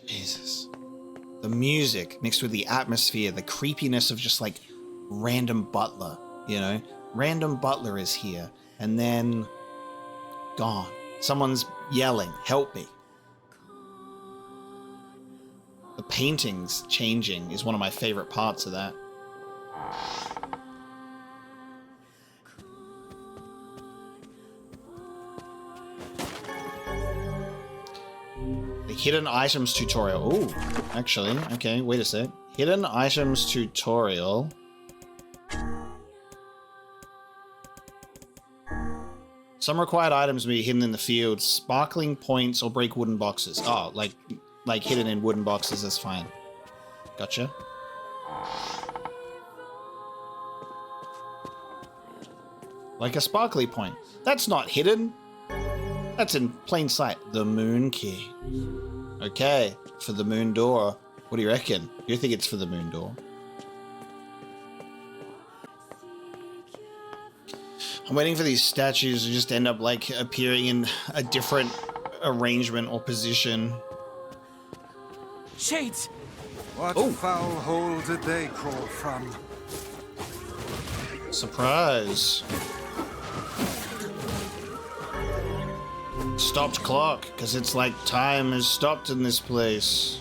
[SPEAKER 1] Jesus. The music mixed with the atmosphere, the creepiness of just like random butler, you know? Random butler is here and then gone. Someone's yelling, help me. The paintings changing is one of my favorite parts of that. The hidden items tutorial. Ooh, actually, okay, wait a sec. Hidden items tutorial. Some required items may be hidden in the field. Sparkling points or break wooden boxes. Oh, like hidden in wooden boxes, that's fine. Gotcha. Like a sparkly point. That's not hidden. That's in plain sight. The moon key. Okay, for the moon door. What do you reckon? You think it's for the moon door? I'm waiting for these statues to just end up like appearing in a different arrangement or position.
[SPEAKER 2] Shades!
[SPEAKER 3] What foul hole did they crawl from?
[SPEAKER 1] Surprise. Stopped clock, because it's like time has stopped in this place.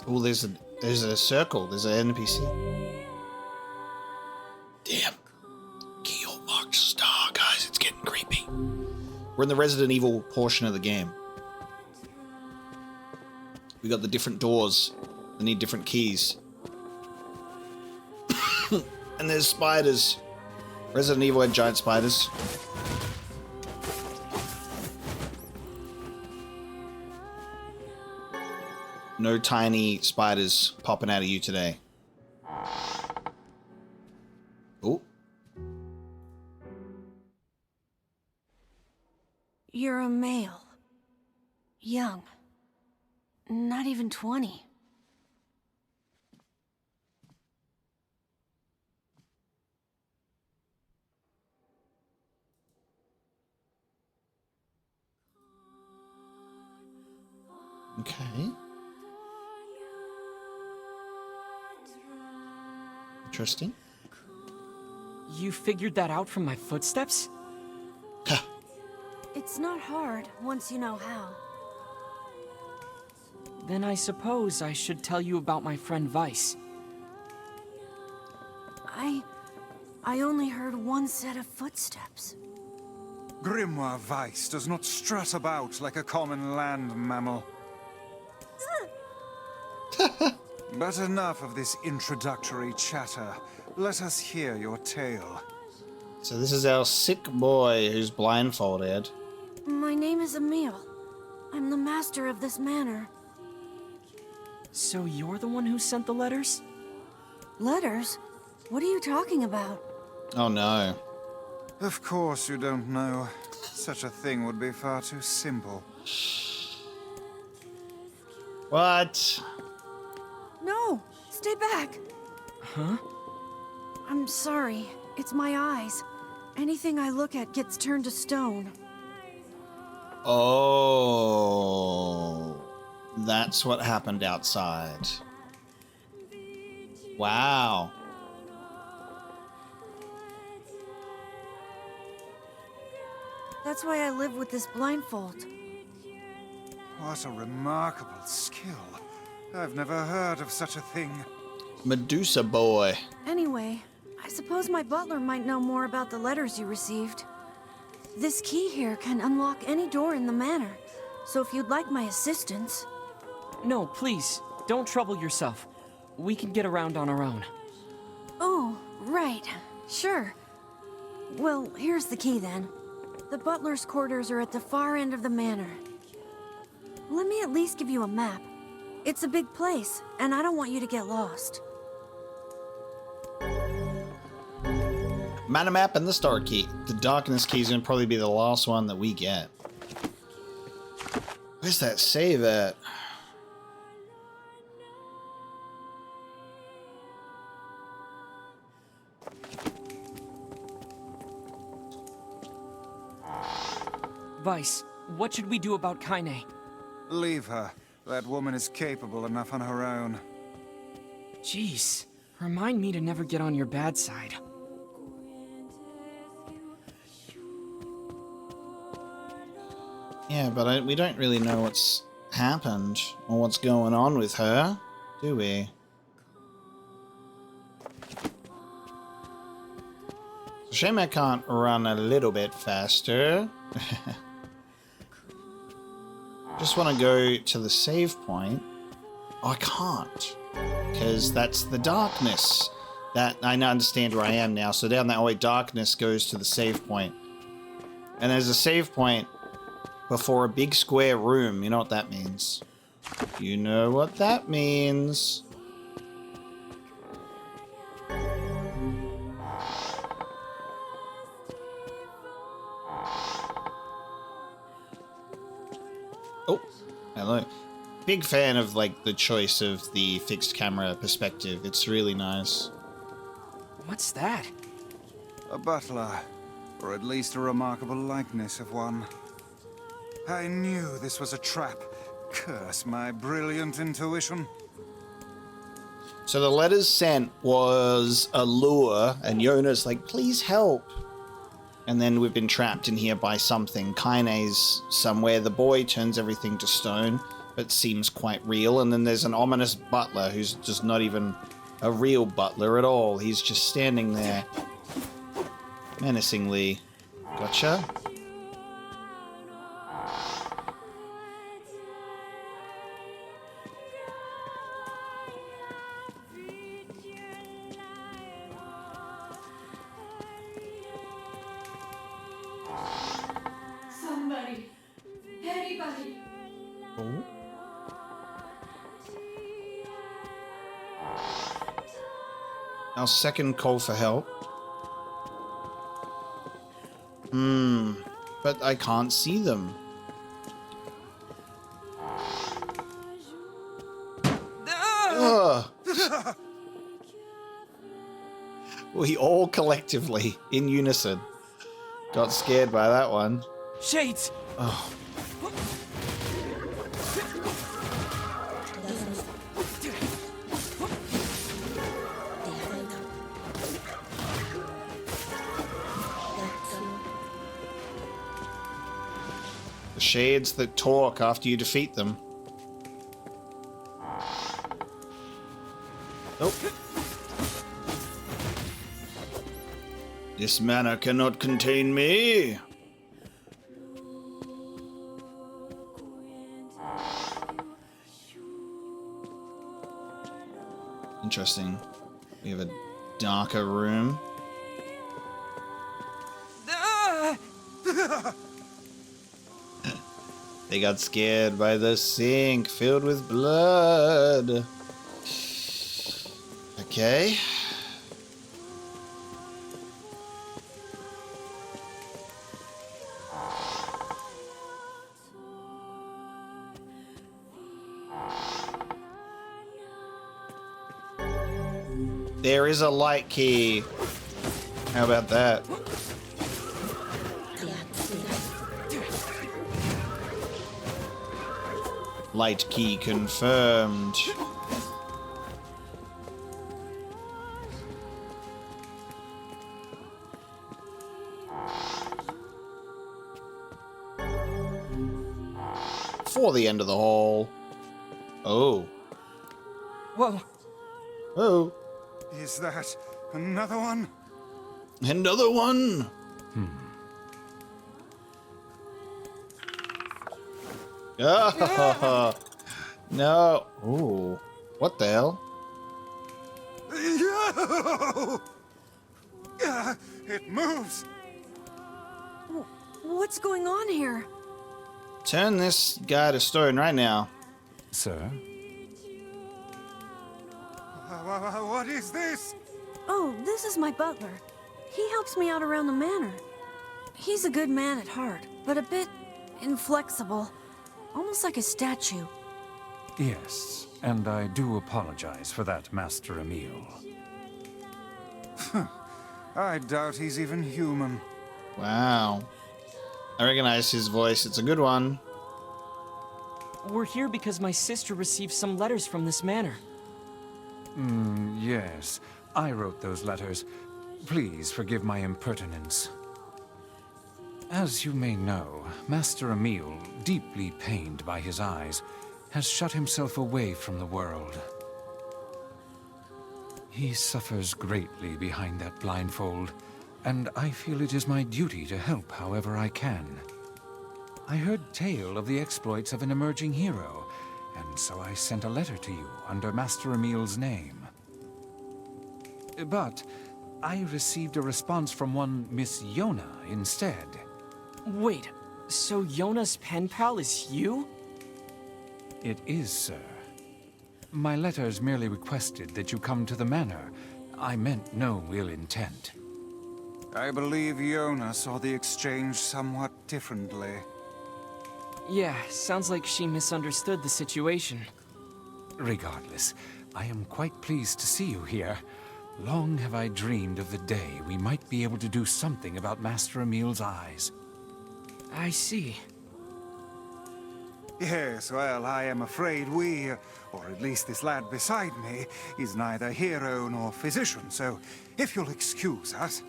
[SPEAKER 1] Oh, there's a circle. There's an NPC. Damn. Keyhole marked star, guys. It's getting creepy. We're in the Resident Evil portion of the game. We got the different doors. They need different keys. And there's spiders. Resident Evil had giant spiders. No tiny spiders popping out of you today. Oh.
[SPEAKER 16] You're a male. Young. Not even 20.
[SPEAKER 1] Okay. Interesting.
[SPEAKER 2] You figured that out from my footsteps?
[SPEAKER 16] It's not hard once you know how.
[SPEAKER 2] Then I suppose I should tell you about my friend Vice.
[SPEAKER 16] I only heard one set of footsteps.
[SPEAKER 3] Grimoire Weiss does not strut about like a common land mammal. But enough of this introductory chatter. Let us hear your tale.
[SPEAKER 1] So this is our sick boy who's blindfolded.
[SPEAKER 16] My name is Emil. I'm the master of this manor.
[SPEAKER 2] So you're the one who sent the letters?
[SPEAKER 16] Letters? What are you talking about?
[SPEAKER 1] Oh no.
[SPEAKER 3] Of course you don't know. Such a thing would be far too simple.
[SPEAKER 1] What?
[SPEAKER 16] No! Stay back!
[SPEAKER 2] Huh?
[SPEAKER 16] I'm sorry. It's my eyes. Anything I look at gets turned to stone.
[SPEAKER 1] Oh. That's what happened outside. Wow.
[SPEAKER 16] That's why I live with this blindfold.
[SPEAKER 3] What a remarkable skill. I've never heard of such a thing.
[SPEAKER 1] Medusa boy.
[SPEAKER 16] Anyway, I suppose my butler might know more about the letters you received. This key here can unlock any door in the manor, so if you'd like my assistance...
[SPEAKER 2] No, please, don't trouble yourself. We can get around on our own.
[SPEAKER 16] Oh, right. Sure. Well, here's the key then. The butler's quarters are at the far end of the manor. Let me at least give you a map. It's a big place, and I don't want you to get lost.
[SPEAKER 1] Mana map and the star key. The darkness key is going to probably be the last one that we get. Where's that save at?
[SPEAKER 2] Vice, what should we do about Kaine?
[SPEAKER 3] Leave her. That woman is capable enough on her own.
[SPEAKER 2] Jeez, remind me to never get on your bad side.
[SPEAKER 1] Yeah, but we don't really know what's happened or what's going on with her, do we? It's a shame I can't run a little bit faster. Just want to go to the save point. Oh, I can't. Because that's the darkness. That I now understand where I am now. So down that way, darkness goes to the save point. And there's a save point before a big square room. You know what that means. You know what that means. Oh, hello. Big fan of, like, the choice of the fixed camera perspective. It's really nice.
[SPEAKER 2] What's that?
[SPEAKER 3] A butler, or at least a remarkable likeness of one. I knew this was a trap. Curse my brilliant intuition.
[SPEAKER 1] So the letters sent was a lure, and Yonah's like, please help. And then we've been trapped in here by something. Kaine's somewhere. The boy turns everything to stone. but seems quite real. And then there's an ominous butler who's just not even a real butler at all. He's just standing there menacingly. Gotcha.
[SPEAKER 16] Somebody. Anybody.
[SPEAKER 1] Oh. Our second call for help. But I can't see them. Ugh. We all collectively, in unison, got scared by that one.
[SPEAKER 2] Shades!
[SPEAKER 1] Oh. The shades that talk after you defeat them. Nope. This manor cannot contain me. Interesting. We have a darker room. They got scared by the sink filled with blood. Okay. There is a light key. How about that? Light key confirmed. For the end of the hall. Oh.
[SPEAKER 2] Whoa.
[SPEAKER 1] Oh.
[SPEAKER 3] Is that another one?
[SPEAKER 1] Another one? Ah, no. Ooh. What the hell?
[SPEAKER 3] It moves.
[SPEAKER 16] What's going on here?
[SPEAKER 1] Turn this guy to stone right now.
[SPEAKER 6] Sir?
[SPEAKER 3] What is this?
[SPEAKER 16] Oh, this is my butler. He helps me out around the manor. He's a good man at heart, but a bit inflexible. Almost like a statue.
[SPEAKER 6] Yes, and I do apologize for that, Master Emil.
[SPEAKER 3] I doubt he's even human.
[SPEAKER 1] Wow. I recognize his voice. It's a good one.
[SPEAKER 2] We're here because my sister received some letters from this manor.
[SPEAKER 6] Yes. I wrote those letters. Please forgive my impertinence. As you may know, Master Emil, deeply pained by his eyes, has shut himself away from the world. He suffers greatly behind that blindfold, and I feel it is my duty to help however I can. I heard tale of the exploits of an emerging hero, and so I sent a letter to you under Master Emil's name. But I received a response from one Miss Yonah instead.
[SPEAKER 2] Wait, so Yonah's pen pal is you?
[SPEAKER 6] It is, sir. My letters merely requested that you come to the manor. I meant no ill intent.
[SPEAKER 3] I believe Yonah saw the exchange somewhat differently.
[SPEAKER 2] Yeah, sounds like she misunderstood the situation.
[SPEAKER 6] Regardless, I am quite pleased to see you here. Long have I dreamed of the day we might be able to do something about Master Emil's eyes.
[SPEAKER 2] I see.
[SPEAKER 3] Yes, well, I am afraid we, or at least this lad beside me, is neither hero nor physician, so if you'll excuse us.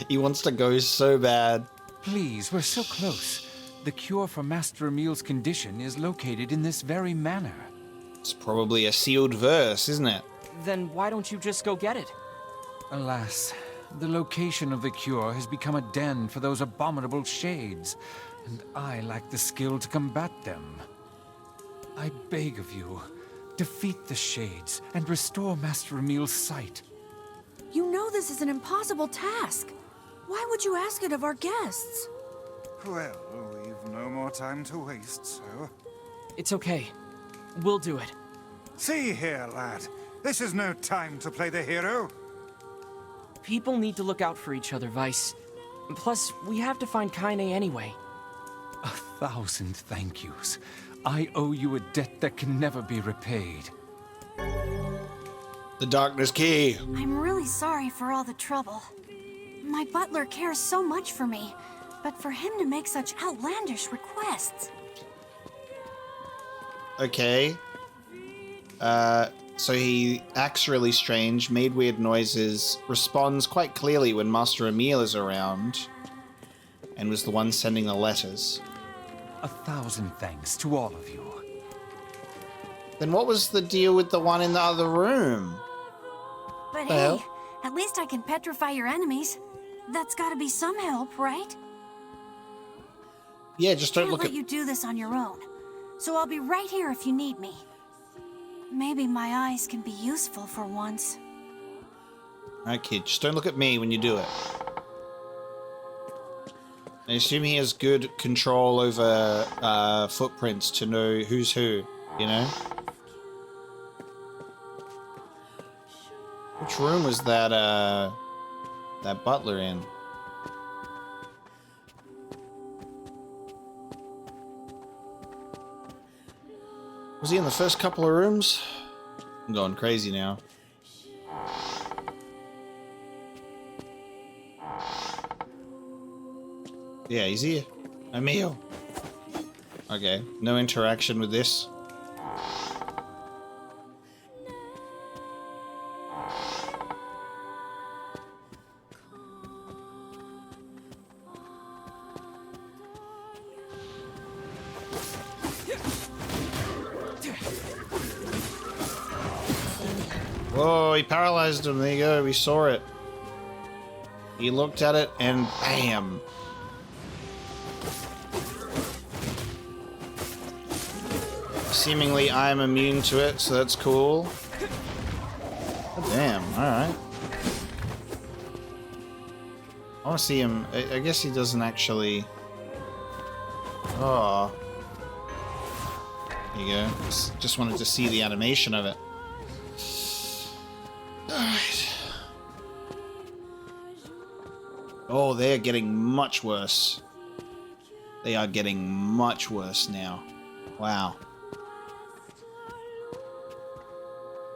[SPEAKER 1] He wants to go so bad.
[SPEAKER 6] Please, we're so close. The cure for Master Emil's condition is located in this very manor.
[SPEAKER 1] It's probably a sealed verse, isn't it?
[SPEAKER 2] Then why don't you just go get it?
[SPEAKER 6] Alas, the location of the cure has become a den for those abominable shades, and I lack the skill to combat them. I beg of you, defeat the shades and restore Master Emil's sight.
[SPEAKER 16] You know this is an impossible task. Why would you ask it of our guests?
[SPEAKER 3] Well, we've no more time to waste, so...
[SPEAKER 2] It's okay. We'll do it.
[SPEAKER 3] See here, lad. This is no time to play the hero.
[SPEAKER 2] People need to look out for each other, Vice. Plus, we have to find Kaine anyway.
[SPEAKER 6] 1,000 thank yous. I owe you a debt that can never be repaid.
[SPEAKER 1] The darkness key.
[SPEAKER 16] I'm really sorry for all the trouble. My butler cares so much for me, but for him to make such outlandish requests...
[SPEAKER 1] Okay. So he acts really strange, made weird noises, responds quite clearly when Master Emil is around, and was the one sending the letters.
[SPEAKER 6] 1,000 thanks to all of you.
[SPEAKER 1] Then what was the deal with the one in the other room?
[SPEAKER 16] But
[SPEAKER 1] Well.
[SPEAKER 16] hey, at least I can petrify your enemies. That's gotta be some help, right?
[SPEAKER 1] Yeah, just don't
[SPEAKER 16] Can't
[SPEAKER 1] look
[SPEAKER 16] let
[SPEAKER 1] at...
[SPEAKER 16] you do this on your own. So I'll be right here if you need me. Maybe my eyes can be useful for once.
[SPEAKER 1] Alright, kid, just don't look at me when you do it. I assume he has good control over footprints to know who's who, you know? Which room was that butler in? Was he in the first couple of rooms? I'm going crazy now. Yeah, he's here. Emil. Okay, no interaction with this. Whoa, he paralyzed him. There you go, we saw it. He looked at it and bam. Seemingly I'm immune to it, so that's cool. Oh, damn, alright. I want to see him. I guess he doesn't actually... Oh. There you go. Just wanted to see the animation of it. Alright. Oh, they're getting much worse. They are getting much worse now. Wow.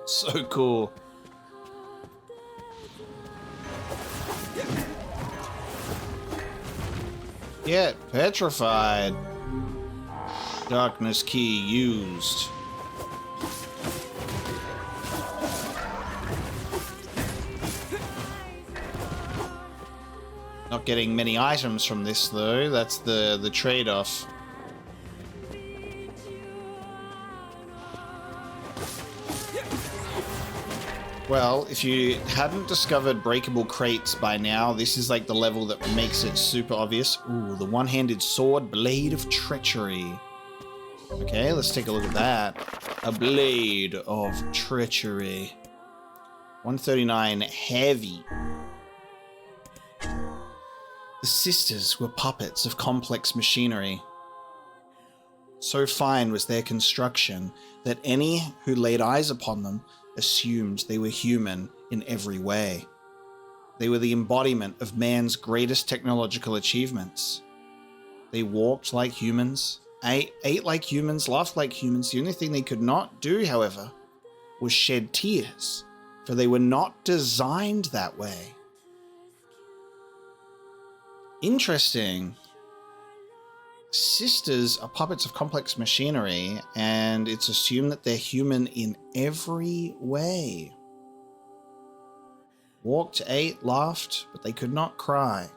[SPEAKER 1] So cool. Get petrified. Darkness key used. Not getting many items from this though. That's the trade-off. Well, if you hadn't discovered breakable crates by now, this is like the level that makes it super obvious. Ooh, the one-handed sword, blade of treachery. Okay, let's take a look at that. A blade of treachery. 139 heavy. The sisters were puppets of complex machinery. So fine was their construction that any who laid eyes upon them assumed they were human in every way. They were the embodiment of man's greatest technological achievements. They walked like humans, ate like humans, laughed like humans. The only thing they could not do, however, was shed tears, for they were not designed that way. Interesting. Sisters are puppets of complex machinery, and it's assumed that they're human in every way. Walked, ate, laughed, but they could not cry.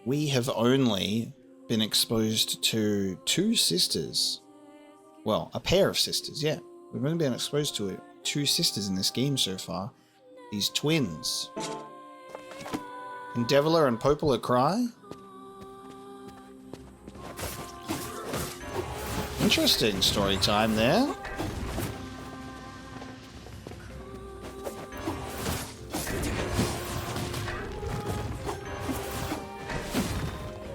[SPEAKER 1] We have only been exposed to 2 sisters. Well, a pair of sisters, yeah. We've only been exposed to 2 sisters in this game so far. These twins. Can Devila and Popola cry? Interesting story time there.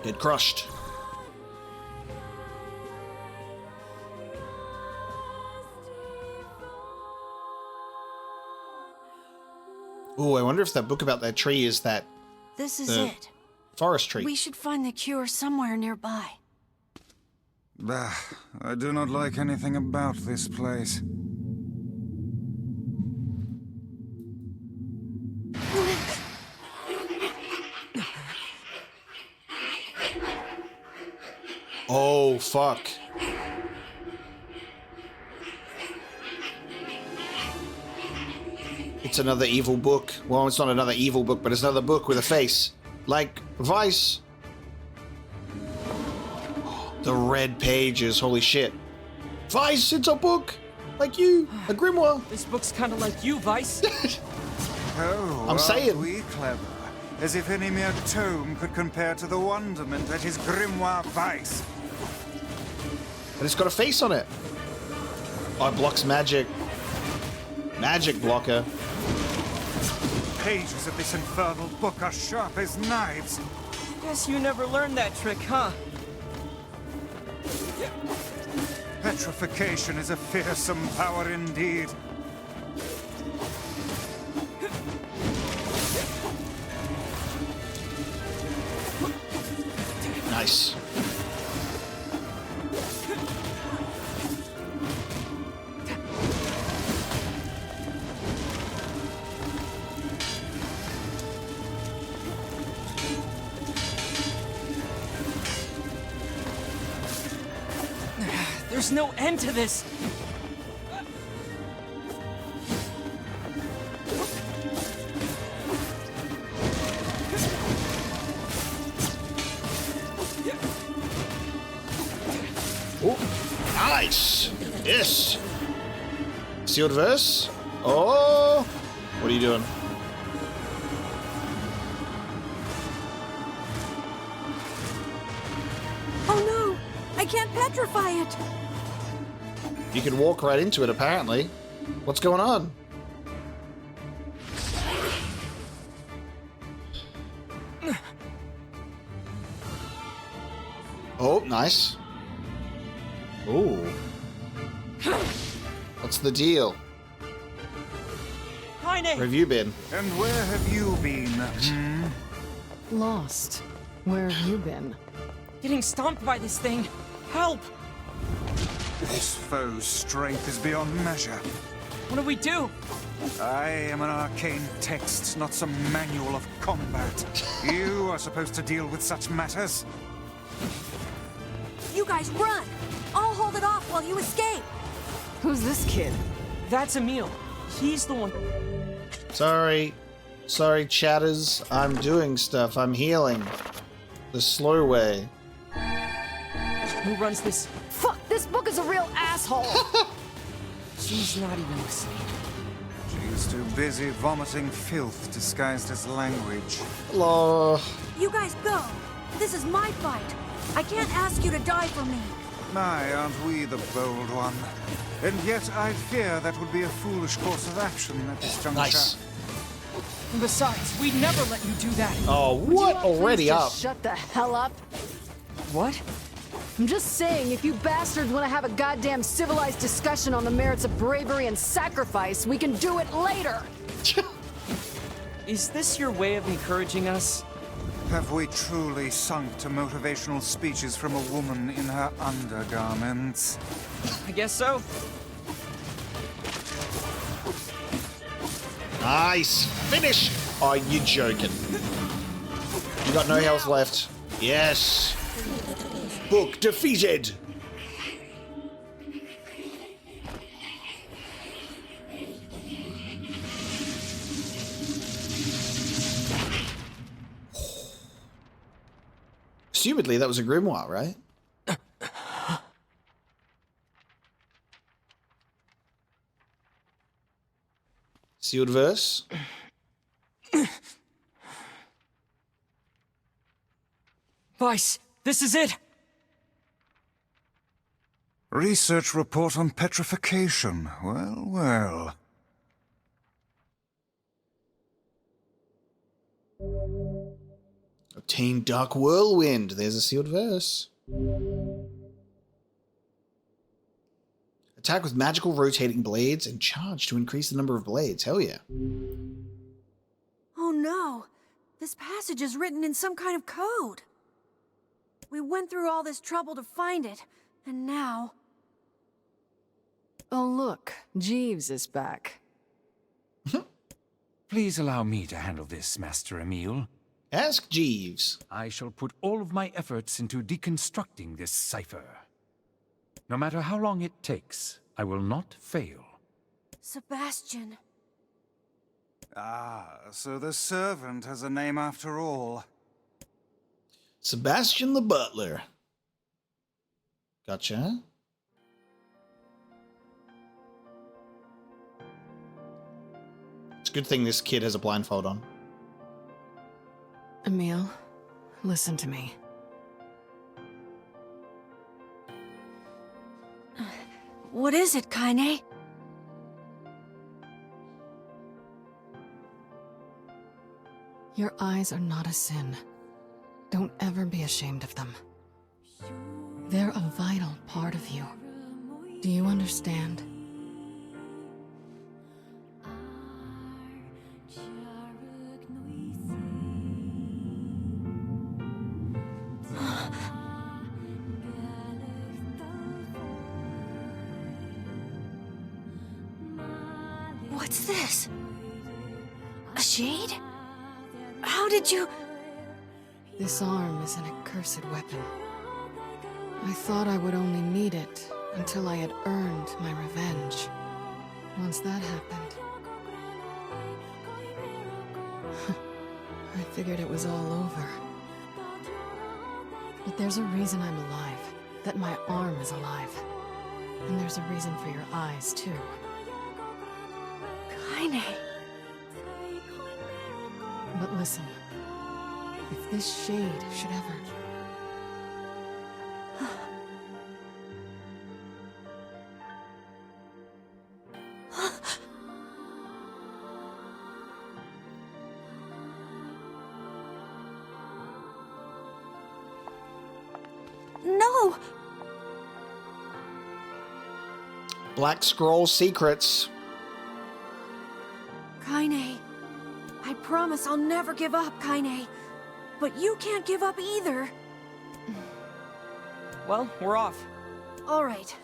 [SPEAKER 1] Get crushed. Oh, I wonder if that book about that tree is that
[SPEAKER 16] This is
[SPEAKER 1] the
[SPEAKER 16] it.
[SPEAKER 1] forest tree.
[SPEAKER 16] We should find the cure somewhere nearby.
[SPEAKER 3] Bah, I do not like anything about this place.
[SPEAKER 1] Oh, fuck. It's another evil book. Well, it's not another evil book, but it's another book with a face. Like Vice. The red pages, holy shit. Vice, it's a book! Like you, a grimoire.
[SPEAKER 2] This book's kind of like you, Vice.
[SPEAKER 3] Oh,
[SPEAKER 1] I'm saying.
[SPEAKER 3] We clever. As if any mere tome could compare to the wonderment that is Grimoire Vice.
[SPEAKER 1] But it's got a face on it. Oh, it blocks magic. Magic blocker.
[SPEAKER 3] Pages of this infernal book are sharp as knives.
[SPEAKER 2] Guess you never learned that trick, huh?
[SPEAKER 3] Petrification is a fearsome power indeed.
[SPEAKER 1] Nice.
[SPEAKER 2] There's no end to this.
[SPEAKER 1] Oh, nice. Yes. Sealed verse. Oh, what are you doing?
[SPEAKER 16] Oh no! I can't petrify it!
[SPEAKER 1] You can walk right into it, apparently. What's going on? Oh, nice. Ooh. What's the deal? Where have you been?
[SPEAKER 3] And where have you been?
[SPEAKER 4] Lost. Where have you been?
[SPEAKER 2] Getting stomped by this thing. Help!
[SPEAKER 3] This foe's strength is beyond measure.
[SPEAKER 2] What do we do?
[SPEAKER 3] I am an arcane text, not some manual of combat. You are supposed to deal with such matters.
[SPEAKER 16] You guys run! I'll hold it off while you escape!
[SPEAKER 4] Who's this kid?
[SPEAKER 2] That's Emil. He's the one.
[SPEAKER 1] Sorry. Sorry, chatters. I'm doing stuff. I'm healing. The slow way.
[SPEAKER 2] Who runs this?
[SPEAKER 4] Fuck, this book is a real asshole!
[SPEAKER 2] She's not even listening.
[SPEAKER 3] She's too busy vomiting filth disguised as language.
[SPEAKER 1] Hello.
[SPEAKER 16] You guys go! This is my fight! I can't ask you to die for me!
[SPEAKER 3] My, aren't we the bold one? And yet I fear that would be a foolish course of action at this juncture.
[SPEAKER 1] Nice.
[SPEAKER 2] And besides, we'd never let you do that.
[SPEAKER 1] Oh, what? Already
[SPEAKER 4] Please
[SPEAKER 1] up.
[SPEAKER 4] just shut the hell up.
[SPEAKER 2] What?
[SPEAKER 4] I'm just saying, if you bastards want to have a goddamn civilized discussion on the merits of bravery and sacrifice, we can do it later.
[SPEAKER 2] Is this your way of encouraging us?
[SPEAKER 3] Have we truly sunk to motivational speeches from a woman in her undergarments?
[SPEAKER 2] I guess so.
[SPEAKER 1] Nice. Finish. Oh, you joking. You got no health left. Yes. Book defeated. Assumedly, that was a grimoire, right? Sealed verse.
[SPEAKER 2] Weiss, this is it!
[SPEAKER 3] Research report on petrification. Well, well.
[SPEAKER 1] Obtain Dark Whirlwind. There's a sealed verse. Attack with magical rotating blades and charge to increase the number of blades. Hell yeah.
[SPEAKER 16] Oh no! This passage is written in some kind of code. We went through all this trouble to find it, and now...
[SPEAKER 4] Oh look, Jeeves is back.
[SPEAKER 6] Please allow me to handle this, Master Emil.
[SPEAKER 1] Ask Jeeves.
[SPEAKER 6] I shall put all of my efforts into deconstructing this cipher. No matter how long it takes, I will not fail.
[SPEAKER 16] Sebastian.
[SPEAKER 3] Ah, so the servant has a name after all.
[SPEAKER 1] Sebastian the Butler. Gotcha. It's a good thing this kid has a blindfold on.
[SPEAKER 4] Emil, listen to me.
[SPEAKER 16] What is it, Kaine?
[SPEAKER 4] Your eyes are not a sin. Don't ever be ashamed of them. They're a vital part of you. Do you understand?
[SPEAKER 16] What's this? A shade? How did you...
[SPEAKER 4] This arm is an accursed weapon. I thought I would only need it until I had earned my revenge. Once that happened... I figured it was all over. But there's a reason I'm alive. That my arm is alive. And there's a reason for your eyes, too.
[SPEAKER 16] Kaine.
[SPEAKER 4] But listen, if this shade should ever...
[SPEAKER 16] No!
[SPEAKER 1] Black Scroll Secrets.
[SPEAKER 16] Kaine. I promise I'll never give up, Kaine. But you can't give up either.
[SPEAKER 2] Well, we're off.
[SPEAKER 16] All right.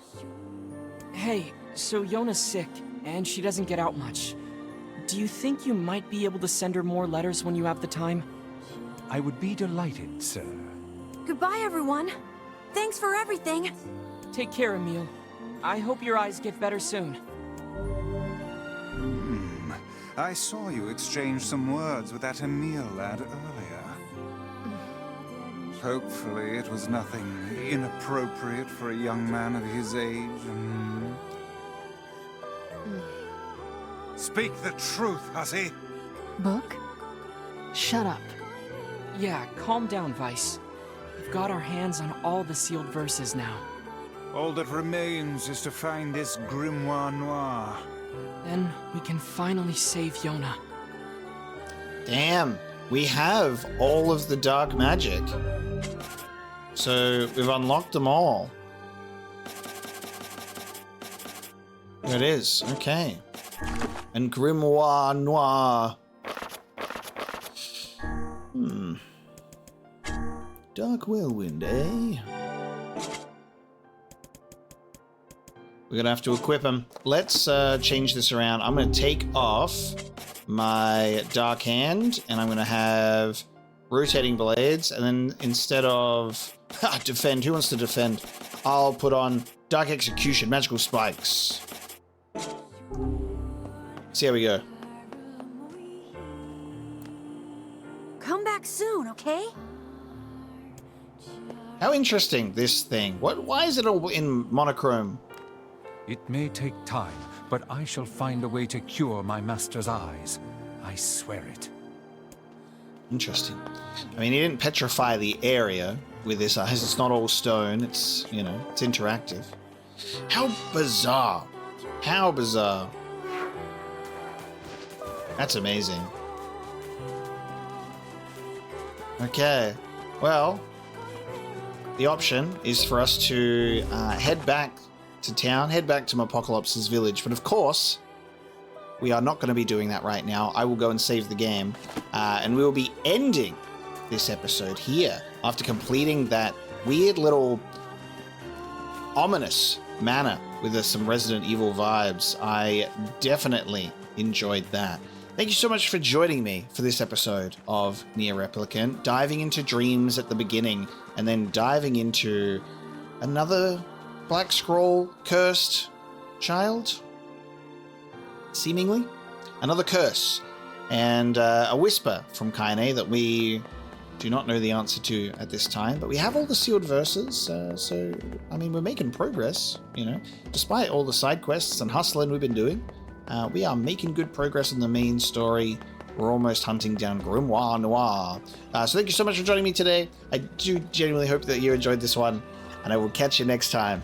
[SPEAKER 2] Hey, so Yonah's sick, and she doesn't get out much. Do you think you might be able to send her more letters when you have the time?
[SPEAKER 6] I would be delighted, sir.
[SPEAKER 16] Goodbye, everyone. Thanks for everything.
[SPEAKER 2] Take care, Emil. I hope your eyes get better soon.
[SPEAKER 3] I saw you exchange some words with that Emil lad earlier. Hopefully it was nothing inappropriate for a young man of his age. Speak the truth, hussy.
[SPEAKER 4] Book? Shut up.
[SPEAKER 2] Yeah, calm down, Weiss. We've got our hands on all the sealed verses now.
[SPEAKER 3] All that remains is to find this grimoire noir.
[SPEAKER 2] Then we can finally save Yonah.
[SPEAKER 1] Damn, we have all of the dark magic. So we've unlocked them all. There it is, okay. And grimoire noir. Dark Whirlwind, eh? We're gonna have to equip him. Let's change this around. I'm gonna take off my Dark Hand, and I'm gonna have Rotating Blades, and then instead of defend, who wants to defend? I'll put on Dark Execution, Magical Spikes. See how we go.
[SPEAKER 16] Come back soon, okay?
[SPEAKER 1] How interesting, this thing. Why is it all in monochrome?
[SPEAKER 6] It may take time, but I shall find a way to cure my master's eyes. I swear it.
[SPEAKER 1] Interesting. I mean, he didn't petrify the area with his eyes. It's not all stone. It's, you know, it's interactive. How bizarre. How bizarre. That's amazing. Okay. Well, the option is for us to head back to town, head back to Apocalypse's village. But of course, we are not going to be doing that right now. I will go and save the game. And we will be ending this episode here after completing that weird little ominous manor with some Resident Evil vibes. I definitely enjoyed that. Thank you so much for joining me for this episode of NieR Replicant, diving into dreams at the beginning and then diving into another Black Scroll cursed child, seemingly. Another curse and a whisper from Kaine that we do not know the answer to at this time, but we have all the sealed verses, so, I mean, we're making progress, you know. Despite all the side quests and hustling we've been doing, we are making good progress on the main story. We're almost hunting down Grimoire Noir. So thank you so much for joining me today. I do genuinely hope that you enjoyed this one, and I will catch you next time.